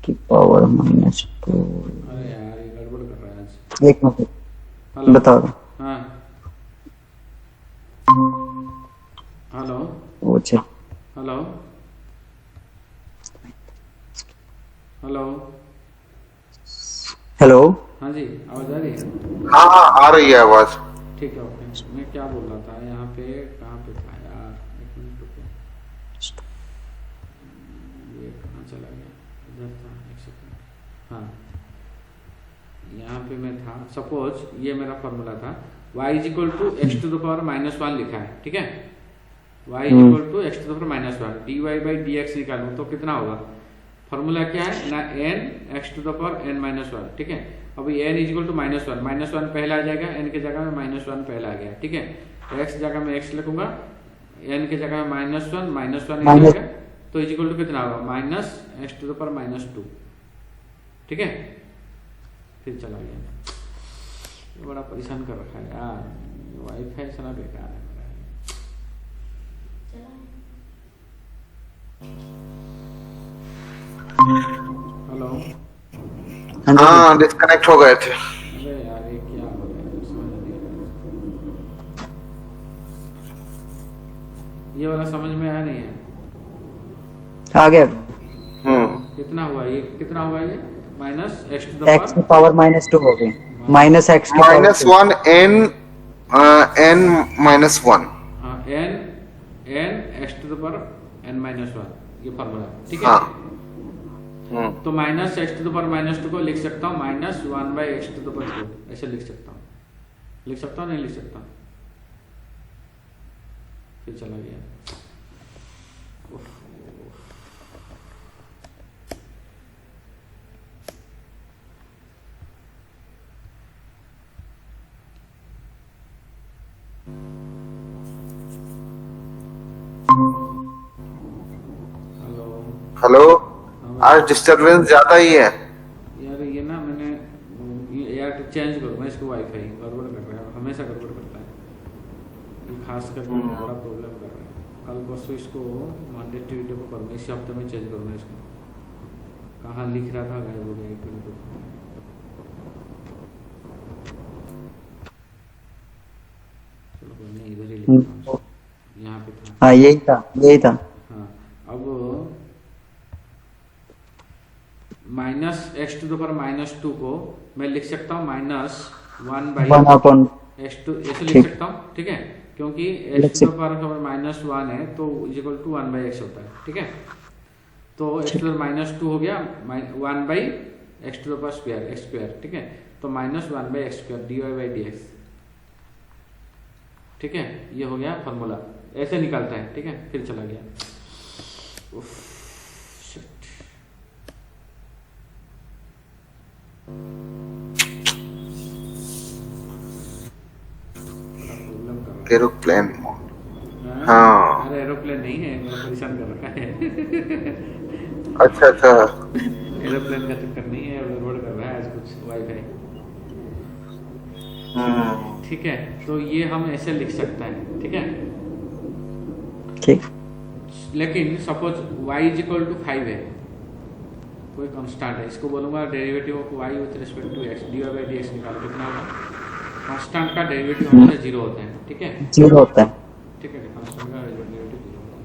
की पावर -2, अरे यार ये गड़बड़ कर रहा है आज। एक मिनट हेलो, बता दो, हाँ हेलो वो चल, हेलो हेलो, हेलो, हाँ जी आवाज आ रही है, हाँ हाँ आ रही है आवाज। ठीक है, ओके। मैं क्या बोल रहा था यहाँ पे, कहाँ पे था यार, एक मिनट रुको, ये कहाँ चला गया, इधर था, एक सेकंड, हाँ यहाँ पे मैं था। सपोज ये मेरा फॉर्मूला था, y is equal to x to the power -1 लिखा है, ठीक है, y is equal to x to the power -1, dy/dx निकालूं तो कितना होगा, फॉर्मूला क्या है ना, n x to the power n minus 1, ठीक है। अब n इज इक्वल टू -1 पहला आ जाएगा, n के जगह में -1 पहला आ गया, ठीक है, x जगह में x लिखूंगा, n के जगह में -1 आ जाएगा, तो इज इक्वल टू कितना होगा minus x to the power minus two. ठीक है, फिर चला गया। ये बड़ा परेशान कर रखा है यार, वाईफाई साला बेकार है मेरा। हेलो, हाँ जी। हाँ डिस्कनेक्ट हो गए थे। अरे यार ये क्या हो रहा है समझ नहीं आ रहा। ये वाला समझ में आया नहीं है। आ गया। कितना हुआ ये, कितना हुआ ये minus x to the x की पावर पावर माइनस टू हो गई, माइनस एक्स की power minus one n minus one. N x to the power n minus one, ये फॉर्मूला। ठीक है, हाँ। तो minus x to the power minus two को लिख सकता हूँ minus one by x to the power two, ऐसे लिख सकता हूँ। लिख सकता हूँ नहीं लिख सकता? फिर चला गया। हेलो हेलो, आज डिस्टरबेंस ज्यादा ही है। यार, ये ना मैंने ये यार चेंज करो, मैं इसको वाईफाई गड़बड़ कर रहा है, हमेशा गड़बड़ करता है ये, खास करके बड़ा प्रॉब्लम कर रहा है। कल परसों इसको मंडे ट्यूजडे को करूँगा, इसी हफ्ते में चेंज करूँगा इसको। कहाँ लिख रहा था गायब हो गया, एक मिनट रुको। चलो कोई नहीं, इधर ही लिखता हूँ इसको। यहाँ पे था। हाँ यही था, यही था। हाँ, अब minus x to the power minus two को मैं लिख सकता हूँ minus one one by upon, x two, ऐसे लिख ठीक। सकता हूँ। ठीक है, क्योंकि लिख x to the power minus one है तो equal to one by x होता है। ठीक है, तो x to the power minus two हो गया one by x to the power square, x square. ठीक है, तो minus one by x square d y by D x. ठीक है, ये हो गया फॉर्मूला, ऐसे निकलता है। ठीक है, फिर चला गया। उफ, shit। बड़ा प्रॉब्लम कर रहा है। Aeroplane mode. हाँ? हाँ। अरे एरोप्लेन नहीं है, मेरा परेशान कर रखा है। अच्छा अच्छा। एरोप्लेन का चक्कर नहीं है, गड़बड़ कर रहा है आज कुछ वाईफाई। ठीक है, तो ये हम ऐसे लिख सकते हैं। ठीक है, ठीक। लेकिन suppose y is equal to 5 है, कोई कांस्टेंट है, इसको बोलूंगा derivative of y with respect to x dy by dx निकालो, कितना होगा? कांस्टेंट का डेरिवेटिव हमेशा जीरो होता है। ठीक है, जीरो होता है। ठीक है, कांस्टेंट का डेरिवेटिव जीरो होता है।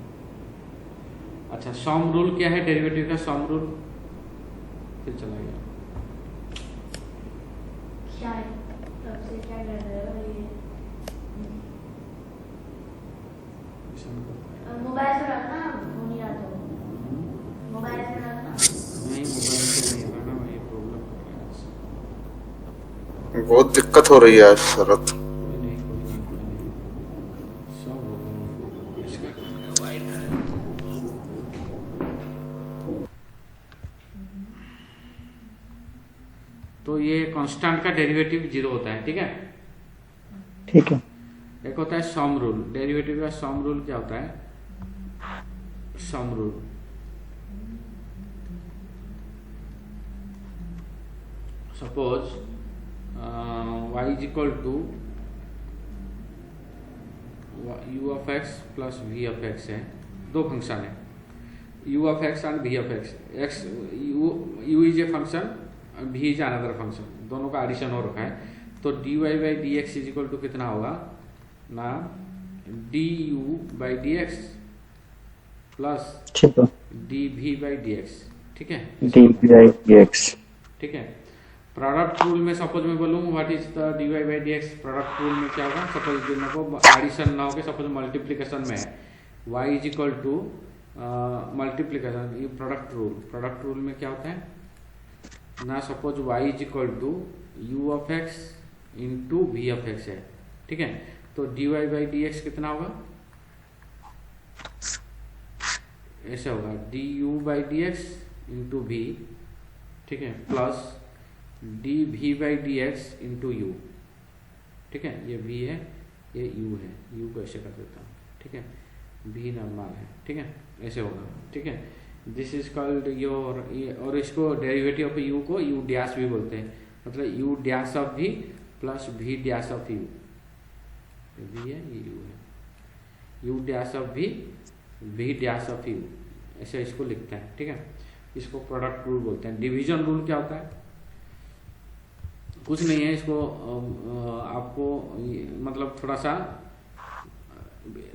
अच्छा, सम रूल क्या है डेरिवेटिव का? सम रूल फिर चला गया। क्या है? तब से क्या कर रहे हो ये? मोबाइल से रखना, फोन ही रखो। मोबाइल से रखना। नहीं, मोबाइल से नहीं रखना, ये प्रॉब्लम कर रहा है। बहुत दिक्कत हो रही है आज शरद। कोई नहीं, कोई नहीं, कोई नहीं, सब होगा। इसका तो ये कांस्टेंट का डेरिवेटिव जीरो होता है। ठीक है, ठीक है। एक होता है सम रूल, डेरिवेटिव का सम रूल क्या होता है? Sum rule suppose y is equal to u of x plus v of x है, दो फंक्शन है u of x and v of x। x u is a function, v is another function, दोनों का addition हो रखा है। तो dy by D x is equal to कितना होगा ना, du by D x plus ठीक है, dv बाई dx। ठीक है, dx। ठीक है, प्रोडक्ट रूल में सपोज मैं बोलूँ what is the dy by dx, product rule में क्या होगा? सपोज दोनों को एडिशन ना होके सपोज मल्टीप्लिकेशन में है, y is equal to multiplication, ये प्रोडक्ट रूल में क्या होता है ना, suppose y is equal to u of x into v of x है। ठीक है, तो dy बाई dx कितना होगा? ऐसे होगा du by D x into v. ठीक है, plus dv by D x into u. ठीक है, ये v है, ये u है, u को ऐसे कर देता हूँ। ठीक है, भी नॉर्मल है, ठीक है, ऐसे होगा, ठीक है। दिस इज कॉल्ड योर, और इसको डेरिवेटिव ऑफ यू को यू डैश भी बोलते हैं, मतलब यू डैश ऑफ भी प्लस भी डैश ऑफ यू, भी है ये यू है, यू डैश ऑफ भी डैश ऑफ यू, ऐसे इसको लिखते हैं, ठीक है। इसको प्रोडक्ट रूल बोलते हैं। डिवीजन रूल क्या होता है? कुछ नहीं है, इसको आपको मतलब थोड़ा सा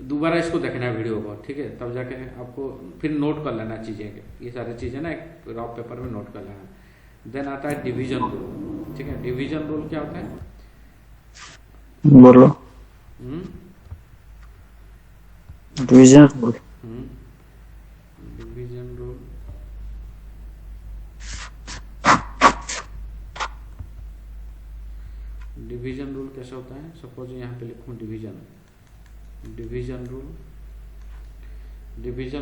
दोबारा इसको देखना है वीडियो को, ठीक है, तब जाके आपको फिर नोट कर लेना चीजें, ये सारी चीजें ना एक रफ पेपर में नोट कर लेना। देन आता है डिवीजन रूल, ठीक है। डिवीजन रूल क्या होता है? बोलो। Division rule, division rule division rule कैसा होता है? सपोज यहाँ पे लिखूं डिवीजन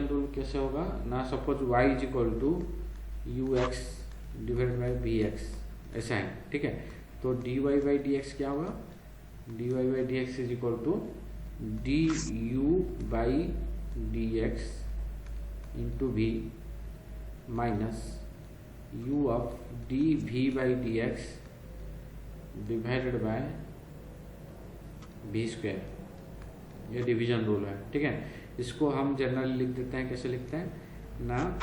रूल कैसे होगा ना, suppose y is equal to u x divide by v x, ऐसा है, ठीक है। तो dy बाई डी एक्स क्या होगा? dy by D x is equal to d u by D x into v minus u of d v by D x divided by v square, ये division rule है, ठीक है। इसको हम generally लिख देते हैं, कैसे लिखते हैं ना,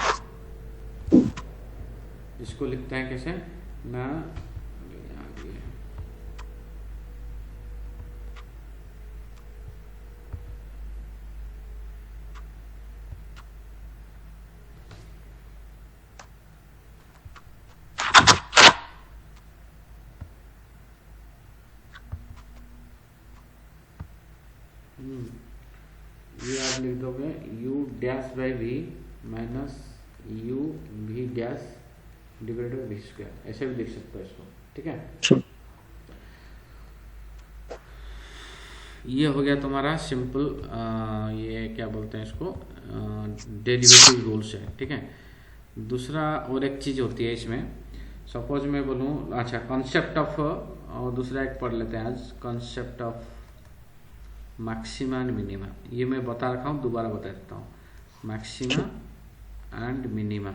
इसको लिखते हैं कैसे ना, ये आप लिख दोगे u dash by v minus u v dash divided by v square, ऐसे भी लिख सकते हो इसको, ठीक है। ये हो गया तुम्हारा सिंपल, ये क्या बोलते हैं इसको, डेरिवेटिव रूल्स है, ठीक है। दूसरा और एक चीज होती है इसमें, सपोज मैं बोलूँ, अच्छा कॉन्सेप्ट ऑफ, और दूसरा एक पढ़ लेते हैं आज, concept of maxima and minima. ये मैं बता रखा हूँ, दोबारा बता देता हूँ, मैक्सिमा एंड मिनिमा,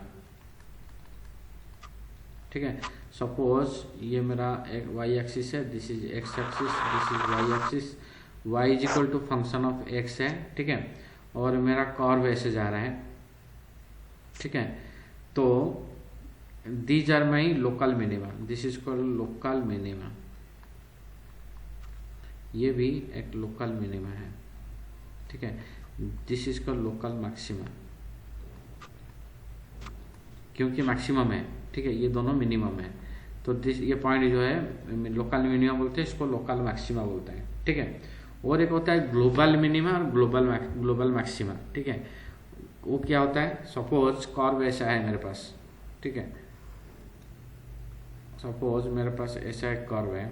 ठीक है। सपोज ये मेरा एक वाई एक्सिस है, this is x axis, this is y axis, y is equal to function of x है, ठीक है, और मेरा कर्व ऐसे जा रहा है, ठीक है। तो these are my local minima, this is called local minima, ये भी एक लोकल मिनिमा है, ठीक है। This is called local maxima, क्योंकि मैक्सिमम है, ठीक है, ये दोनों मिनिमम है। तो दिस, ये पॉइंट जो है लोकल मिनिमा बोलते हैं, इसको लोकल मैक्सिमा बोलते हैं, ठीक है। और एक होता है ग्लोबल मिनिमा और ग्लोबल मैक्सिमा, ठीक है। वो क्या होता है? सपोज कर्व ऐसा है मेरे पास, ठीक है, सपोज मेरे पास ऐसा एक कर्व है,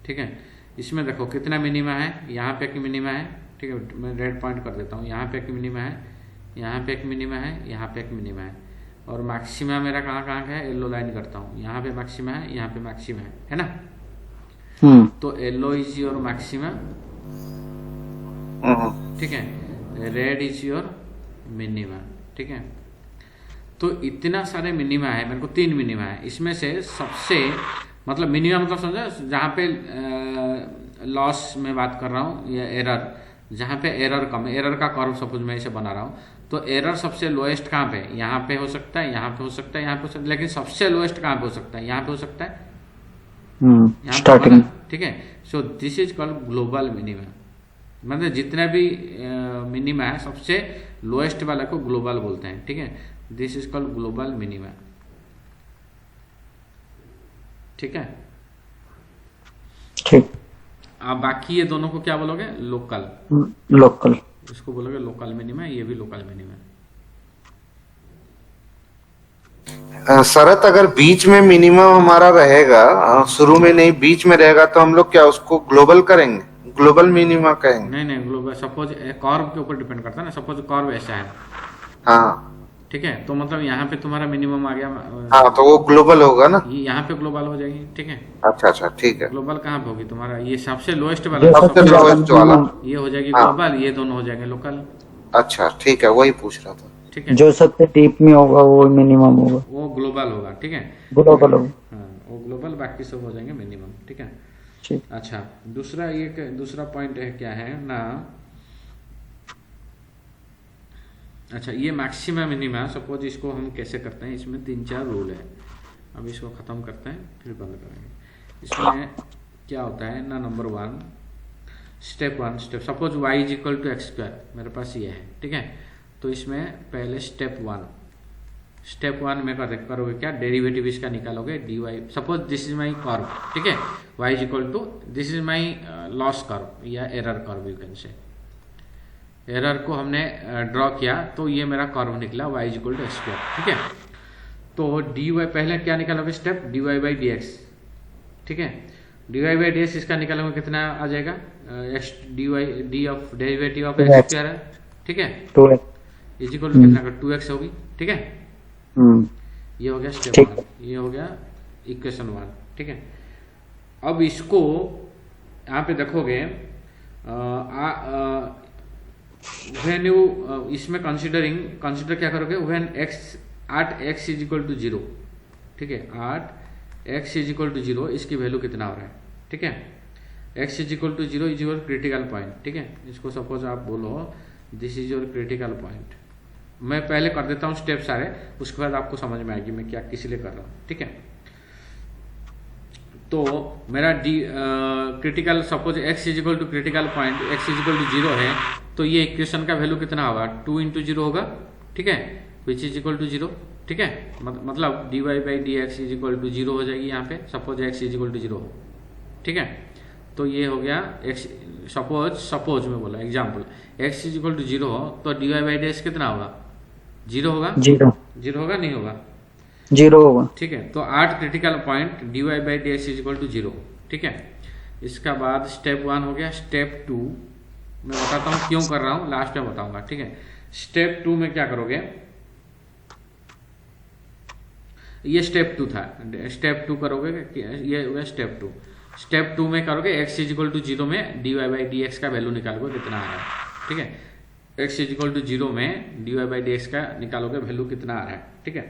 ठीक है। इसमें देखो कितना मिनिमा है, यहाँ पे एक मिनिमा है, ठीक है, मैं रेड पॉइंट कर देता हूँ, यहाँ पे एक मिनिमा है, यहाँ पे एक मिनिमा है, यहाँ पे एक मिनिमा है, और मैक्सिमा मेरा कहाँ कहाँ का है, येलो लाइन करता हूँ, यहाँ पे मैक्सिमा है, यहाँ पे मैक्सिमा है ना। तो येलो इज योर मैक्सिमा, ठीक है, रेड इज योर मिनिमा, ठीक है। तो इतना सारे मिनिमा है, मेरे को 3 मिनिमा है, इसमें से सबसे मतलब मिनिमम मतलब समझो, जहाँ पे लॉस में बात कर रहा हूँ, या एरर, जहाँ पे एरर कम, एरर का कर्व सपोज मैं इसे बना रहा हूँ, तो एरर सबसे लोएस्ट कहाँ पे? यहाँ पे हो सकता है, यहाँ पे हो सकता है, यहाँ पे हो सकता है, लेकिन सबसे लोएस्ट कहाँ पे हो सकता है? यहाँ पे हो सकता है, स्टार्टिंग, ठीक है। So this is called global minima, मतलब जितने भी मिनिमा है सबसे लोएस्ट वाला को ग्लोबल बोलते हैं, ठीक है। This is called global minima, ठीक है, ठीक। आप बाकी ये दोनों को क्या बोलोगे? लोकल, लोकल, इसको बोलोगे लोकल मिनिमा, ये भी लोकल मिनिमा। शरत अगर बीच में मिनिमम हमारा रहेगा, शुरू में नहीं बीच में रहेगा, तो हम लोग क्या उसको ग्लोबल करेंगे, ग्लोबल मिनिमा कहेंगे? नहीं ग्लोबल, सपोज कर्व के ऊपर डिपेंड करता है ना, सपोज कर्व ऐसा है, हाँ, ठीक है, तो मतलब यहाँ पे तुम्हारा मिनिमम आ गया, हाँ तो वो ग्लोबल होगा ना। ये यहाँ पे ग्लोबल हो जाएगी, ठीक है। अच्छा अच्छा ठीक है। ग्लोबल कहाँ पे होगी तुम्हारा, ये सबसे लोएस्ट जो वाला, सबसे सबसे ज्यादा लोएस्ट वाला। minimum- ये हो जाएगी हाँ। ग्लोबल, ये दोनों हो जाएंगे लोकल, अच्छा ठीक है, वही पूछ रहा था। ठीक है। जो सबसे डीप में होगा वो मिनिमम होगा, वो ग्लोबल होगा, ठीक है। ग्लोबल होगा। हाँ, वो ग्लोबल, बाकी सब हो जाएंगे मिनिमम, ठीक है। ठीक। अच्छा, दूसरा पॉइंट है क्या है ना, अच्छा ये मैक्सिमम मिनिमा, सपोज इसको हम कैसे करते हैं, इसमें 3-4 रूल है। अब इसको खत्म करते हैं फिर बंद करेंगे। इसमें क्या होता है ना, number 1 step suppose y is equal to x square, मेरे पास ये है, ठीक है। तो इसमें पहले स्टेप 1 में करोगे क्या, डेरिवेटिव इसका निकालोगे dy, suppose this is my curve, ठीक है। y is equal to, this is my loss curve या error curve, you can say. Error को हमने ड्रॉ किया तो ये मेरा कर्व निकला y is equal to x square, ठीक है। तो dy पहले क्या निकालोगे, step dy by D x, ठीक है। dy बाई डी एक्स इसका निकालोगे कितना आ जाएगा, D of derivative of x square है, ठीक है। तो इज इक्वल टू कितना का 2x होगी, ठीक है। ये हो गया स्टेप ठीक। 1, ये हो गया इक्वेशन 1, ठीक है। अब इसको यहाँ पे देखोगे, व्हेन यू इसमें कंसिडर क्या करोगे, when x is equal to 0, ठीक है। x इज इक्वल टू 0, इसकी वैल्यू कितना हो रहा है, ठीक है। x is equal to 0 is your critical point, ठीक है। इसको सपोज आप बोलो this is your critical point. मैं पहले कर देता हूँ स्टेप सारे, उसके बाद आपको समझ में आएगी मैं क्या किस लिए कर रहा हूँ, ठीक है। तो मेरा critical, suppose x is equal to critical point, x is equal to 0 है, तो ये इक्वेशन का वैल्यू कितना होगा, 2 इंटू 0 होगा, ठीक है, विच इज इक्वल टू 0, ठीक है। मतलब dy by D x is equal to 0 हो जाएगी यहाँ पे, suppose x is equal to 0 हो, ठीक है। तो ये हो गया x, सपोज मैं बोला example, x is equal to 0 हो तो dy बाई डी एक्स कितना होगा, 0 होगा, 0 होगा, नहीं होगा, 0 होगा, ठीक है। तो 8 critical point dy by D x is equal to 0, ठीक है। इसका बाद स्टेप 1 हो गया। स्टेप 2 मैं बताता हूँ क्यों कर रहा हूँ, लास्ट में बताऊंगा, ठीक है। स्टेप 2 में क्या करोगे, ये स्टेप 2 था, स्टेप 2 करोगे, ये हो गया स्टेप 2। स्टेप 2 में करोगे x इज इक्वल टू 0 में dy बाई डी एक्स का वैल्यू निकालोगे कितना आ रहा है, ठीक है। x इज इक्वल टू 0 में dy बाई डी एक्स का निकालोगे वैल्यू कितना आ रहा है, ठीक है।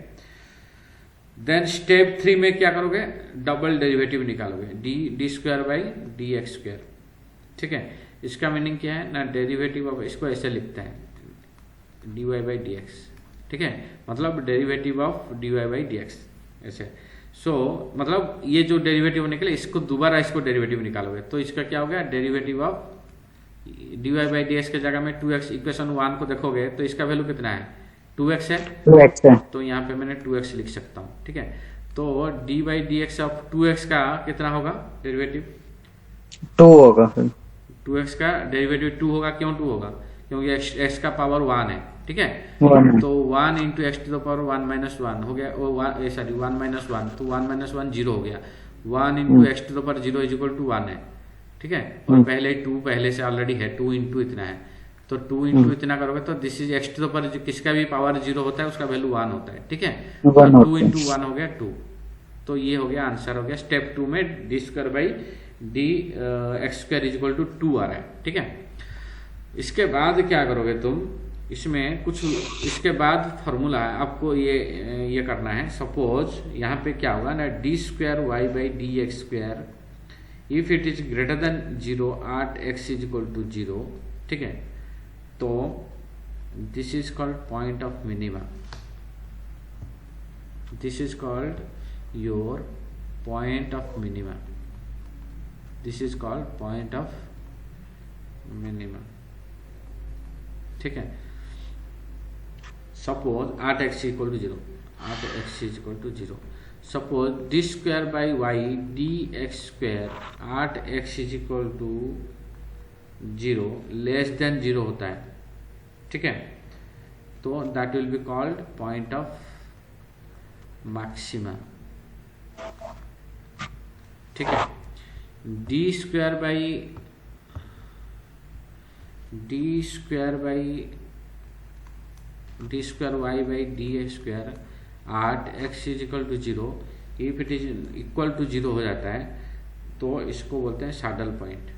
देन स्टेप 3 में क्या करोगे, डबल डेरिवेटिव निकालोगे, D square by D x square, ठीक है। इसका मीनिंग क्या है ना, डेरिवेटिव ऑफ, इसको ऐसे लिखते हैं dy बाई डी एक्स, ठीक है। मतलब derivative of dy by D x ऐसे। मतलब ये जो डेरिवेटिव निकले, इसको दोबारा इसको डेरिवेटिव निकालोगे तो इसका क्या हो गया, derivative of dy by D x के जगह में 2x, इक्वेशन 1 को देखोगे तो इसका वैल्यू कितना है, 2x है, 2x है, तो यहाँ पे मैंने 2x लिख सकता हूँ, ठीक है। तो D by D x of 2x का कितना होगा डेरिवेटिव, 2 होगा, 2x का डेरिवेटिव 2 होगा, क्यों 2 होगा, क्योंकि x का पावर 1 है, ठीक है। 1 है। तो 1 into x to the power 1 minus 1 हो गया, सॉरी 1 माइनस 1, तो 1 माइनस 1 0 हो गया। 1 into x to the power 0 is equal to 1 है, ठीक है। और पहले 2 पहले से ऑलरेडी है, 2 इंटू इतना है, तो 2 इंटू इतना करोगे तो this is x to the power, किसका भी पावर 0 होता है उसका वैल्यू 1 होता है, ठीक है। 2 इंटू 1 हो गया 2, तो ये हो गया आंसर हो गया। स्टेप 2 में d square by D x square is equal to 2 आ रहा है, ठीक है। इसके बाद क्या करोगे तुम, इसमें कुछ इसके बाद फॉर्मूला है आपको ये करना है। सपोज यहाँ पे क्या होगा ना, d square y by D x square if it is greater than 0 at x is equal to 0, ठीक है। तो this is called point of minima, this is called your point of minima, this is called point of minima, ठीक है। Suppose 8x equal to 0, 8x is equal to 0, suppose d square by y d x square 8x is equal to 0 less than 0 होता है, ठीक है। तो that will be called point of maxima, ठीक है। D square by d square y by D x square at x is equal to zero, if it is equal to zero हो जाता है तो इसको बोलते हैं saddle point.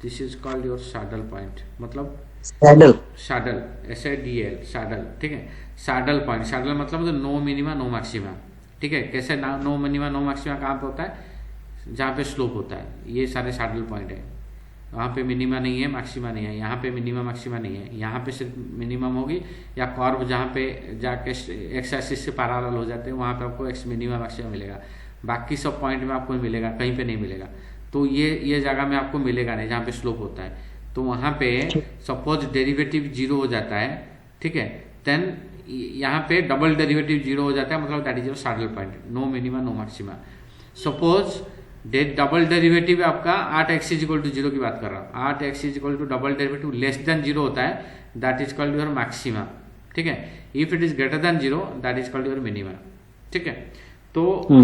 This is called your saddle point, मतलब सैडल, सैडल SADL सैडल, ठीक है। सैडल पॉइंट, सैडल मतलब नो मिनिमा नो मैक्सिमा, ठीक है। कैसे नो मिनिमा नो मैक्सिमा कहाँ पे होता है? जहाँ पे स्लोप होता है, ये सारे सैडल पॉइंट है। वहाँ पे मिनिमा नहीं है, मैक्सिमा नहीं है, यहाँ पे मिनिमा मैक्सिमा नहीं है, यहाँ पे सिर्फ मिनिमम होगी, या कर्व जहाँ पे जाके एक्स एक्सिस से पैरेलल हो जाते हैं वहाँ पे आपको एक्स मिनिमा मैक्सिमा मिलेगा। बाकी सब पॉइंट में आपको मिलेगा, कहीं पे नहीं मिलेगा। तो ये जगह में आपको मिलेगा नहीं जहाँ पे स्लोप होता है। तो वहाँ पे सपोज डेरिवेटिव जीरो हो जाता है, ठीक है, देन यहाँ पे डबल डेरिवेटिव जीरो हो जाता है, मतलब that is your saddle point, no minima no maxima. Suppose double derivative आपका 8x is equal to zero की बात कर रहा हूँ, 8x is equal to double derivative less than zero होता है, that is called your maxima, ठीक है। If it is greater than zero that is called your minima, ठीक है। तो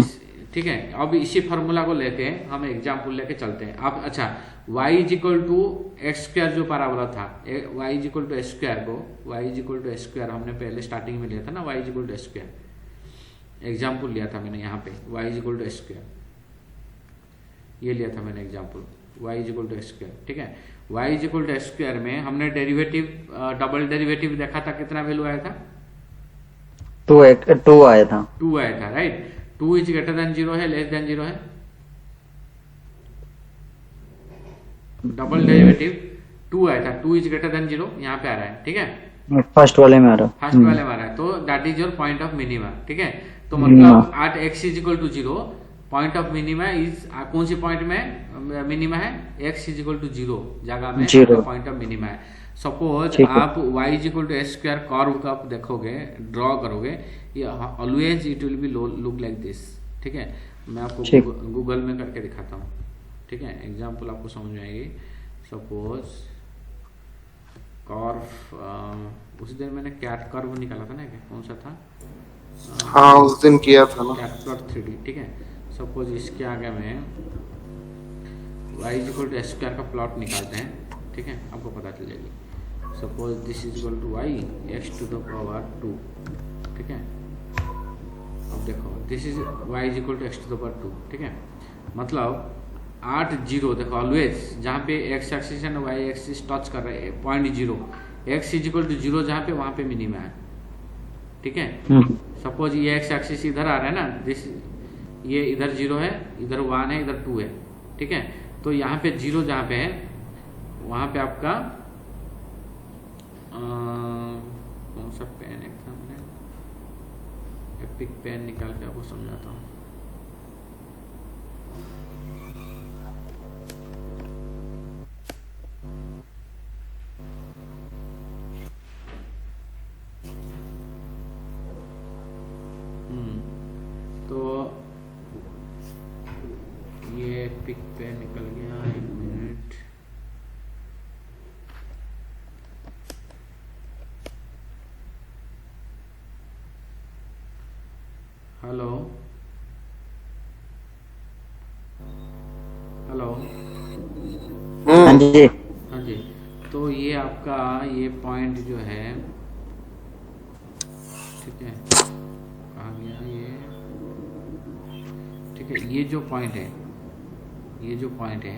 ठीक है, अब इसी फार्मूला को लेके हम एग्जाम्पल लेके चलते हैं। अब अच्छा, y is equal to x square जो पैराबोला था, y is equal to x square को, y is equal to x square हमने पहले स्टार्टिंग में लिया था ना, y is equal to x square example लिया था मैंने यहाँ पे, y is equal to x square ये लिया था मैंने example, y is equal to x square, ठीक है। y is equal to x square में हमने डेरिवेटिव डबल डेरिवेटिव देखा था, कितना वैल्यू आया था? 2 आया था, 2 आया था, right. 2 is greater than zero है, लेस देन जीरो है? डबल डेरिवेटिव 2 आया था, 2 इज ग्रेटर देन जीरो यहाँ पे आ रहा है, ठीक है, फर्स्ट वाले में आ रहा, फर्स्ट वाले में आ रहा है। तो that is your point of minima, ठीक है। तो मतलब 8x is equal to zero, point of minima is, कौन सी पॉइंट में मिनिमा है? x is equal to zero जगह में पॉइंट ऑफ मिनिमा है। सपोज आप y is equal to x square curve का देखोगे, ड्रॉ करोगे, ये always it will be look like this, ठीक है। मैं आपको गूगल में करके दिखाता हूँ, ठीक है, एग्जाम्पल आपको समझ में आएगी। सपोज कर्व, उस दिन मैंने कैट कर्व निकाला था ना, कौन सा था? हाँ उस दिन किया था ना, कैट प्लॉट 3D, ठीक है। सपोज इसके आगे में y is equal to x square का प्लॉट निकालते हैं, ठीक है, आपको पता चल जाएगी। Suppose this is equal to y x to the power 2, ठीक है। अब देखो this is y is equal to x to the power 2, ठीक है। मतलब 8 0, देखो ऑलवेज जहाँ पे x axis and y axis touch कर रहे हैं, point 0, x is equal to 0 जहाँ पे, वहाँ पे मिनिमा है, ठीक है। सपोज ये x एक्सिस इधर आ रहा है ना, दिस ये इधर 0 है, इधर 1 है, इधर 2 है, ठीक है। तो यहाँ पे 0 जहाँ पे है वहाँ पे आपका कौन सा पेन एक था, मैंने एपिक पेन निकाल के आपको समझाता हूँ। तो ये पिक पे निकल गया, 1 मिनट। हेलो हेलो, हाँ जी, हाँ जी। तो ये आपका ये पॉइंट जो है, ठीक है, कहाँ गया ये, ठीक है। ये जो पॉइंट है, ये जो पॉइंट है,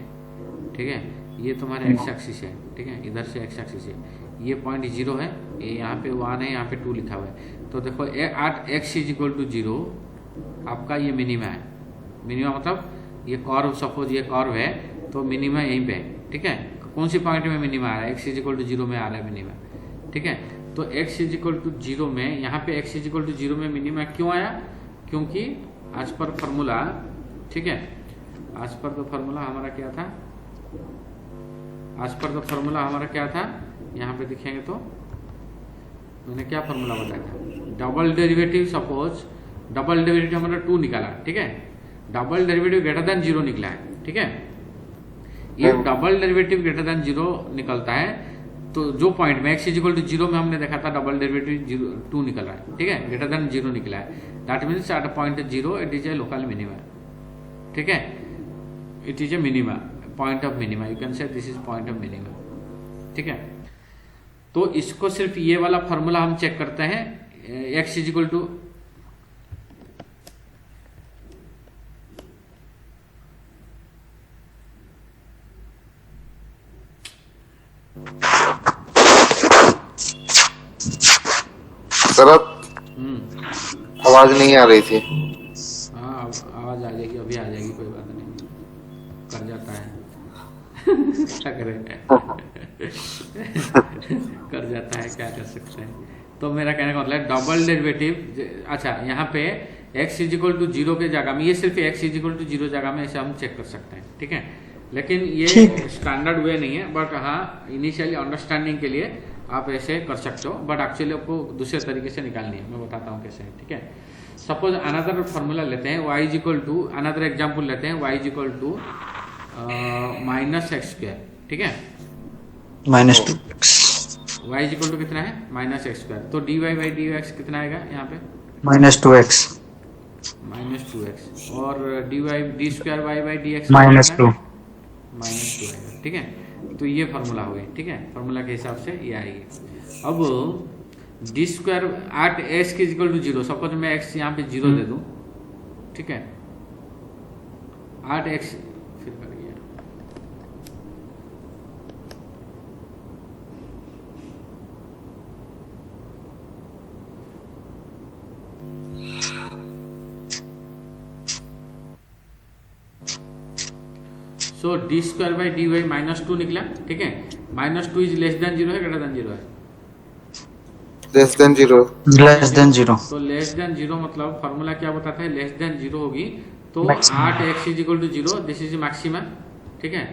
ठीक है, ये तुम्हारा एक्स एक्सिस है, ठीक है, इधर से एक्स एक्सिस है। ये पॉइंट 0 है, ये यहाँ पे 1 है, यहाँ पे 2 लिखा हुआ है। तो देखो 8x इज इक्वल टू 0 आपका ये मिनिमा है। मिनिमा मतलब ये कर्व, सपोज ये कर्व है तो मिनिमा यहीं पे है, ठीक है। कौन सी पॉइंट में मिनिमा आ रहा है? x इज इक्वल टू 0 में आ रहा है मिनिमा, ठीक है। तो x इज इक्वल टू 0 में, यहाँ पे x इज इक्वल टू 0 में मिनिमा क्यों आया? क्योंकि आज पर फॉर्मूला, ठीक है, आज पर तो फॉर्मूला हमारा क्या था, आज पर तो फॉर्मूला हमारा क्या था, यहाँ पे दिखेंगे तो मैंने क्या फॉर्मूला बताया था, double derivative. Suppose double derivative हमारा 2 निकाला, ठीक है, डबल डेरिवेटिव ग्रेटर देन 0 निकला है, ठीक है। ये डबल डेरिवेटिव ग्रेटर देन 0 निकलता है तो जो पॉइंट में x इज इक्वल टू 0 में हमने देखा था डबल डेरिवेटिव 2 निकल रहा है, ठीक है, ग्रेटर देन 0 निकला है, that means at point 0 it is a local minima, ठीक है, it is a minima, point of minima, you can say this is point of minima, ठीक है। तो इसको सिर्फ ये वाला फॉर्मूला हम चेक करते हैं, x इजिकल टू शरद आवाज नहीं आ रही थी। हाँ आवाज आ जाएगी, अभी आ जाएगी, कोई बात नहीं, कर जाता है क्या करें कर जाता है, क्या कर सकते हैं। तो मेरा कहने का मतलब है डबल डेरिवेटिव, अच्छा यहाँ पे x इजिकल टू 0 के जगह में, ये सिर्फ x इजिकल टू 0 जगह में ऐसे हम चेक कर सकते हैं, ठीक है। लेकिन ये स्टैंडर्ड वे नहीं है, बट हाँ इनिशियली अंडरस्टैंडिंग के लिए आप ऐसे कर सकते हो, बट एक्चुअली आपको दूसरे तरीके से निकालनी है, मैं बताता हूँ कैसे, ठीक है। सपोज अनदर फॉर्मूला लेते हैं, y is equal to, another example लेते हैं, y इजिकल टू -x², ठीक है, -2x, y इजिकल टू कितना है -x², तो dy बाई dx कितना आएगा यहाँ पे -2x, -2x, और d² y बाई dx -2, -2 आएगा, ठीक है। तो ये फार्मूला हो गई, ठीक है, फार्मूला के हिसाब से ये आएगी। अब d² at x is equal to 0, सपोज मैं x यहाँ पे 0 दे दूं, ठीक है, एट x फिर कर गया, सो d² बाई dy -2 निकला, ठीक है। -2 इज लेस देन 0 है, ग्रेटर देन 0 है, लेस देन 0। लेस देन 0, तो लेस देन 0 मतलब फार्मूला क्या बताता है, लेस देन 0 होगी तो 8x is equal to 0, this is maxima, ठीक है,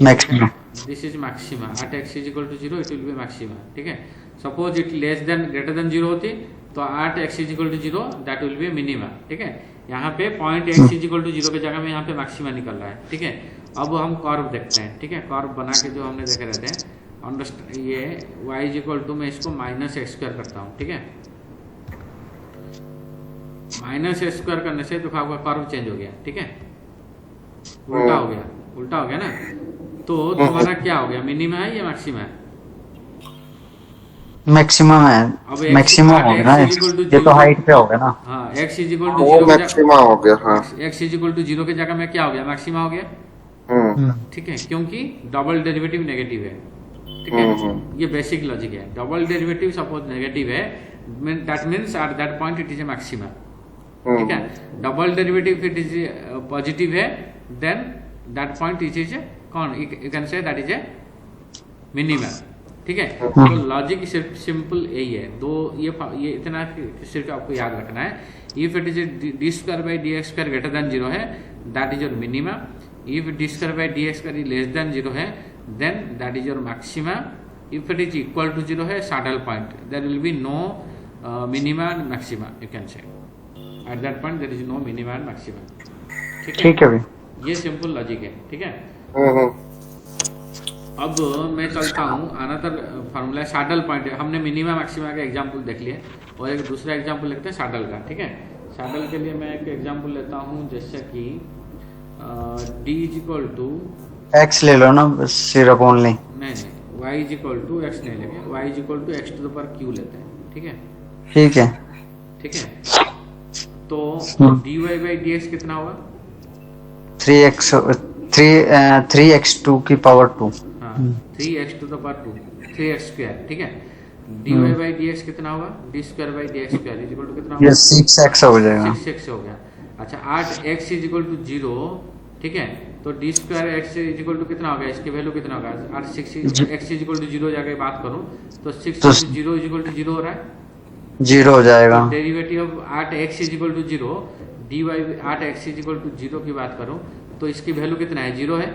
maximum, this is maxima, 8x is equal to 0 it will be maxima, ठीक है। Suppose it less than greater than 0 होती तो 8x is equal to 0 that will be minima, ठीक है। यहाँ पे पॉइंट x इजिकल टू 0 के जगह में यहाँ पे मैक्सिमा निकल रहा है, ठीक है। अब हम कर्व देखते हैं, ठीक है, कर्व बना के जो हमने देखे रहते हैं, ये y इजिकल टू मैं इसको -x² करता हूँ, ठीक है, -x² करने से देखो आपका कर्व चेंज हो गया, ठीक है, उल्टा हो गया, उल्टा हो गया ना, तो तुम्हारा क्या हो गया, मिनिमा है या मैक्सिमा है, मैक्सिमम है, मैक्सिमम हो गया ना, ये तो हाइट पे हो गया ना, हाँ x इजिकल टू वो 0 मैक्सिमा हो गया, हाँ x इजिकल टू 0 के जगह में क्या हो गया, मैक्सिमा हो गया, ठीक है, क्योंकि डबल डेरिवेटिव नेगेटिव है, ठीक है, ये बेसिक लॉजिक है। डबल डेरिवेटिव सपोज नेगेटिव है, that means at that point it is a maxima, ठीक है। Double derivative it is positive है, then that point it is कौन, you can say that is a minima, ठीक है। तो logic सिर्फ simple यही है, दो ये इतना सिर्फ आपको याद रखना है, if it is d² by dx² greater than 0 है, that is your minima, if d² by dx² is less than 0 है, then that is your maxima, if it is equal to 0 है, saddle point, there will be no minima and maxima, you can say at that point there is no minima and maxima, ठीक है भाई, ये simple logic है, ठीक है। अब मैं चलता हूँ अनदर फार्मूला, सैडल पॉइंट, हमने मिनिमा मैक्सिमा का एग्जांपल देख लिया, और एक दूसरा एग्जांपल लेते हैं सैडल का, ठीक है। सैडल के लिए मैं एक एग्जांपल लेता हूँ, जैसे कि d इजिकल टू x ले लो ना सिर्फ ओनली, नहीं y इजिकल टू x नहीं लेंगे, y is equal to x to the power q लेते हैं, ठीक है, ठीक है, ठीक है। तो dy बाई dx कितना होगा, 3x2 की पावर 2, हाँ 3x to the power 2, 3x², ठीक है। dy बाई dx कितना होगा, d² by dx² is equal to कितना होगा, ये 6x हो जाएगा, 6x हो गया। अच्छा 8x इजिकल टू 0, ठीक है, तो d² x इजिकल टू कितना होगा, इसकी वैल्यू कितना होगा, 8 6x इजिकल टू 0 जाके बात करूं तो 6 तो 0 इजिकल टू 0 हो रहा है, 0 हो जाएगा, derivative of 8x is equal to 0 dy 8x is equal to 0 की बात करूं तो इसकी वैल्यू कितना है, 0 है,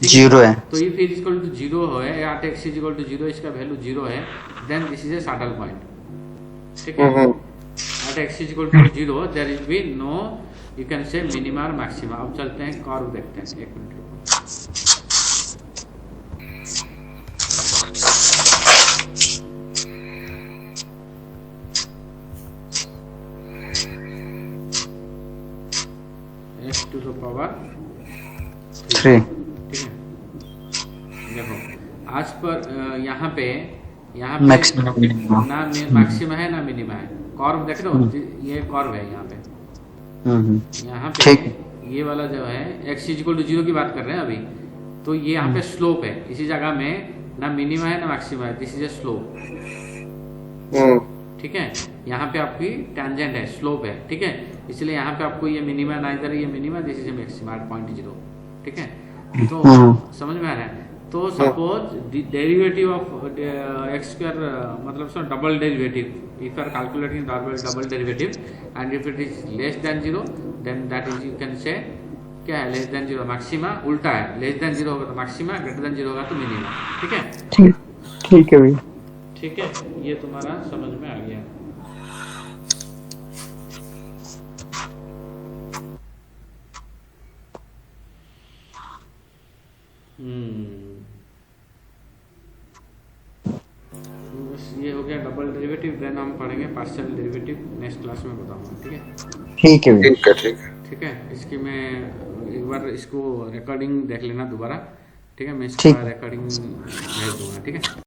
0 है, तो इफ इजिकल टू 0 है, 8x इजिकल टू 0 इसका वैल्यू 0 है, then this is a saddle point, ठीक है। at x equal to 0 there is be no, you can say minima और मैक्सिमा। अब चलते हैं कर्व देखते हैं, एक मिनट रुको। x टू द पावर 3, ठीक है। देखो आज पर यहाँ पे यहाँ पे मैक्सिमम मिनिमम। ना मैक्सिमा है ना मिनिमा है। कॉर्व देख रहे हो, ये कॉर्व है यहाँ पे। यहाँ पे ठीक। ये वाला जो है x इक्वल टू 0 की बात कर रहे हैं अभी, तो ये यहाँ पे स्लोप है। इसी जगह में ना मिनिमा है ना मैक्सिमा है, दिस इज ए स्लोप। ठीक है, यहाँ पे आपकी टेंजेंट है, स्लोप है। ठीक है, इसलिए यहाँ पे आपको ये मिनिमा ना, इधर ये minima, this is a maxima eight point 0। ठीक है, तो समझ में आ रहा है। तो suppose derivative of x square, मतलब so double derivative, if you are calculating double derivative and if it is less than 0 then that is, you can say क्या है, लेस देन 0 मैक्सिमा। उल्टा है, लेस देन 0 होगा तो maxima, greater than 0 होगा तो minima. ठीक है, ठीक है भैया। ठीक है, ये तुम्हारा समझ में आ गया। बस ये हो गया डबल डेरिवेटिव। देन हम पढ़ेंगे पार्शियल डेरिवेटिव, नेक्स्ट क्लास में बताऊंगा। ठीक है, ठीक है भैया। ठीक है, ठीक है। ठीक है, इसकी मैं एक बार इसको रिकॉर्डिंग देख लेना दोबारा। ठीक है, मैं ठीक। इसका रिकॉर्डिंग भेज दूंगा। ठीक है।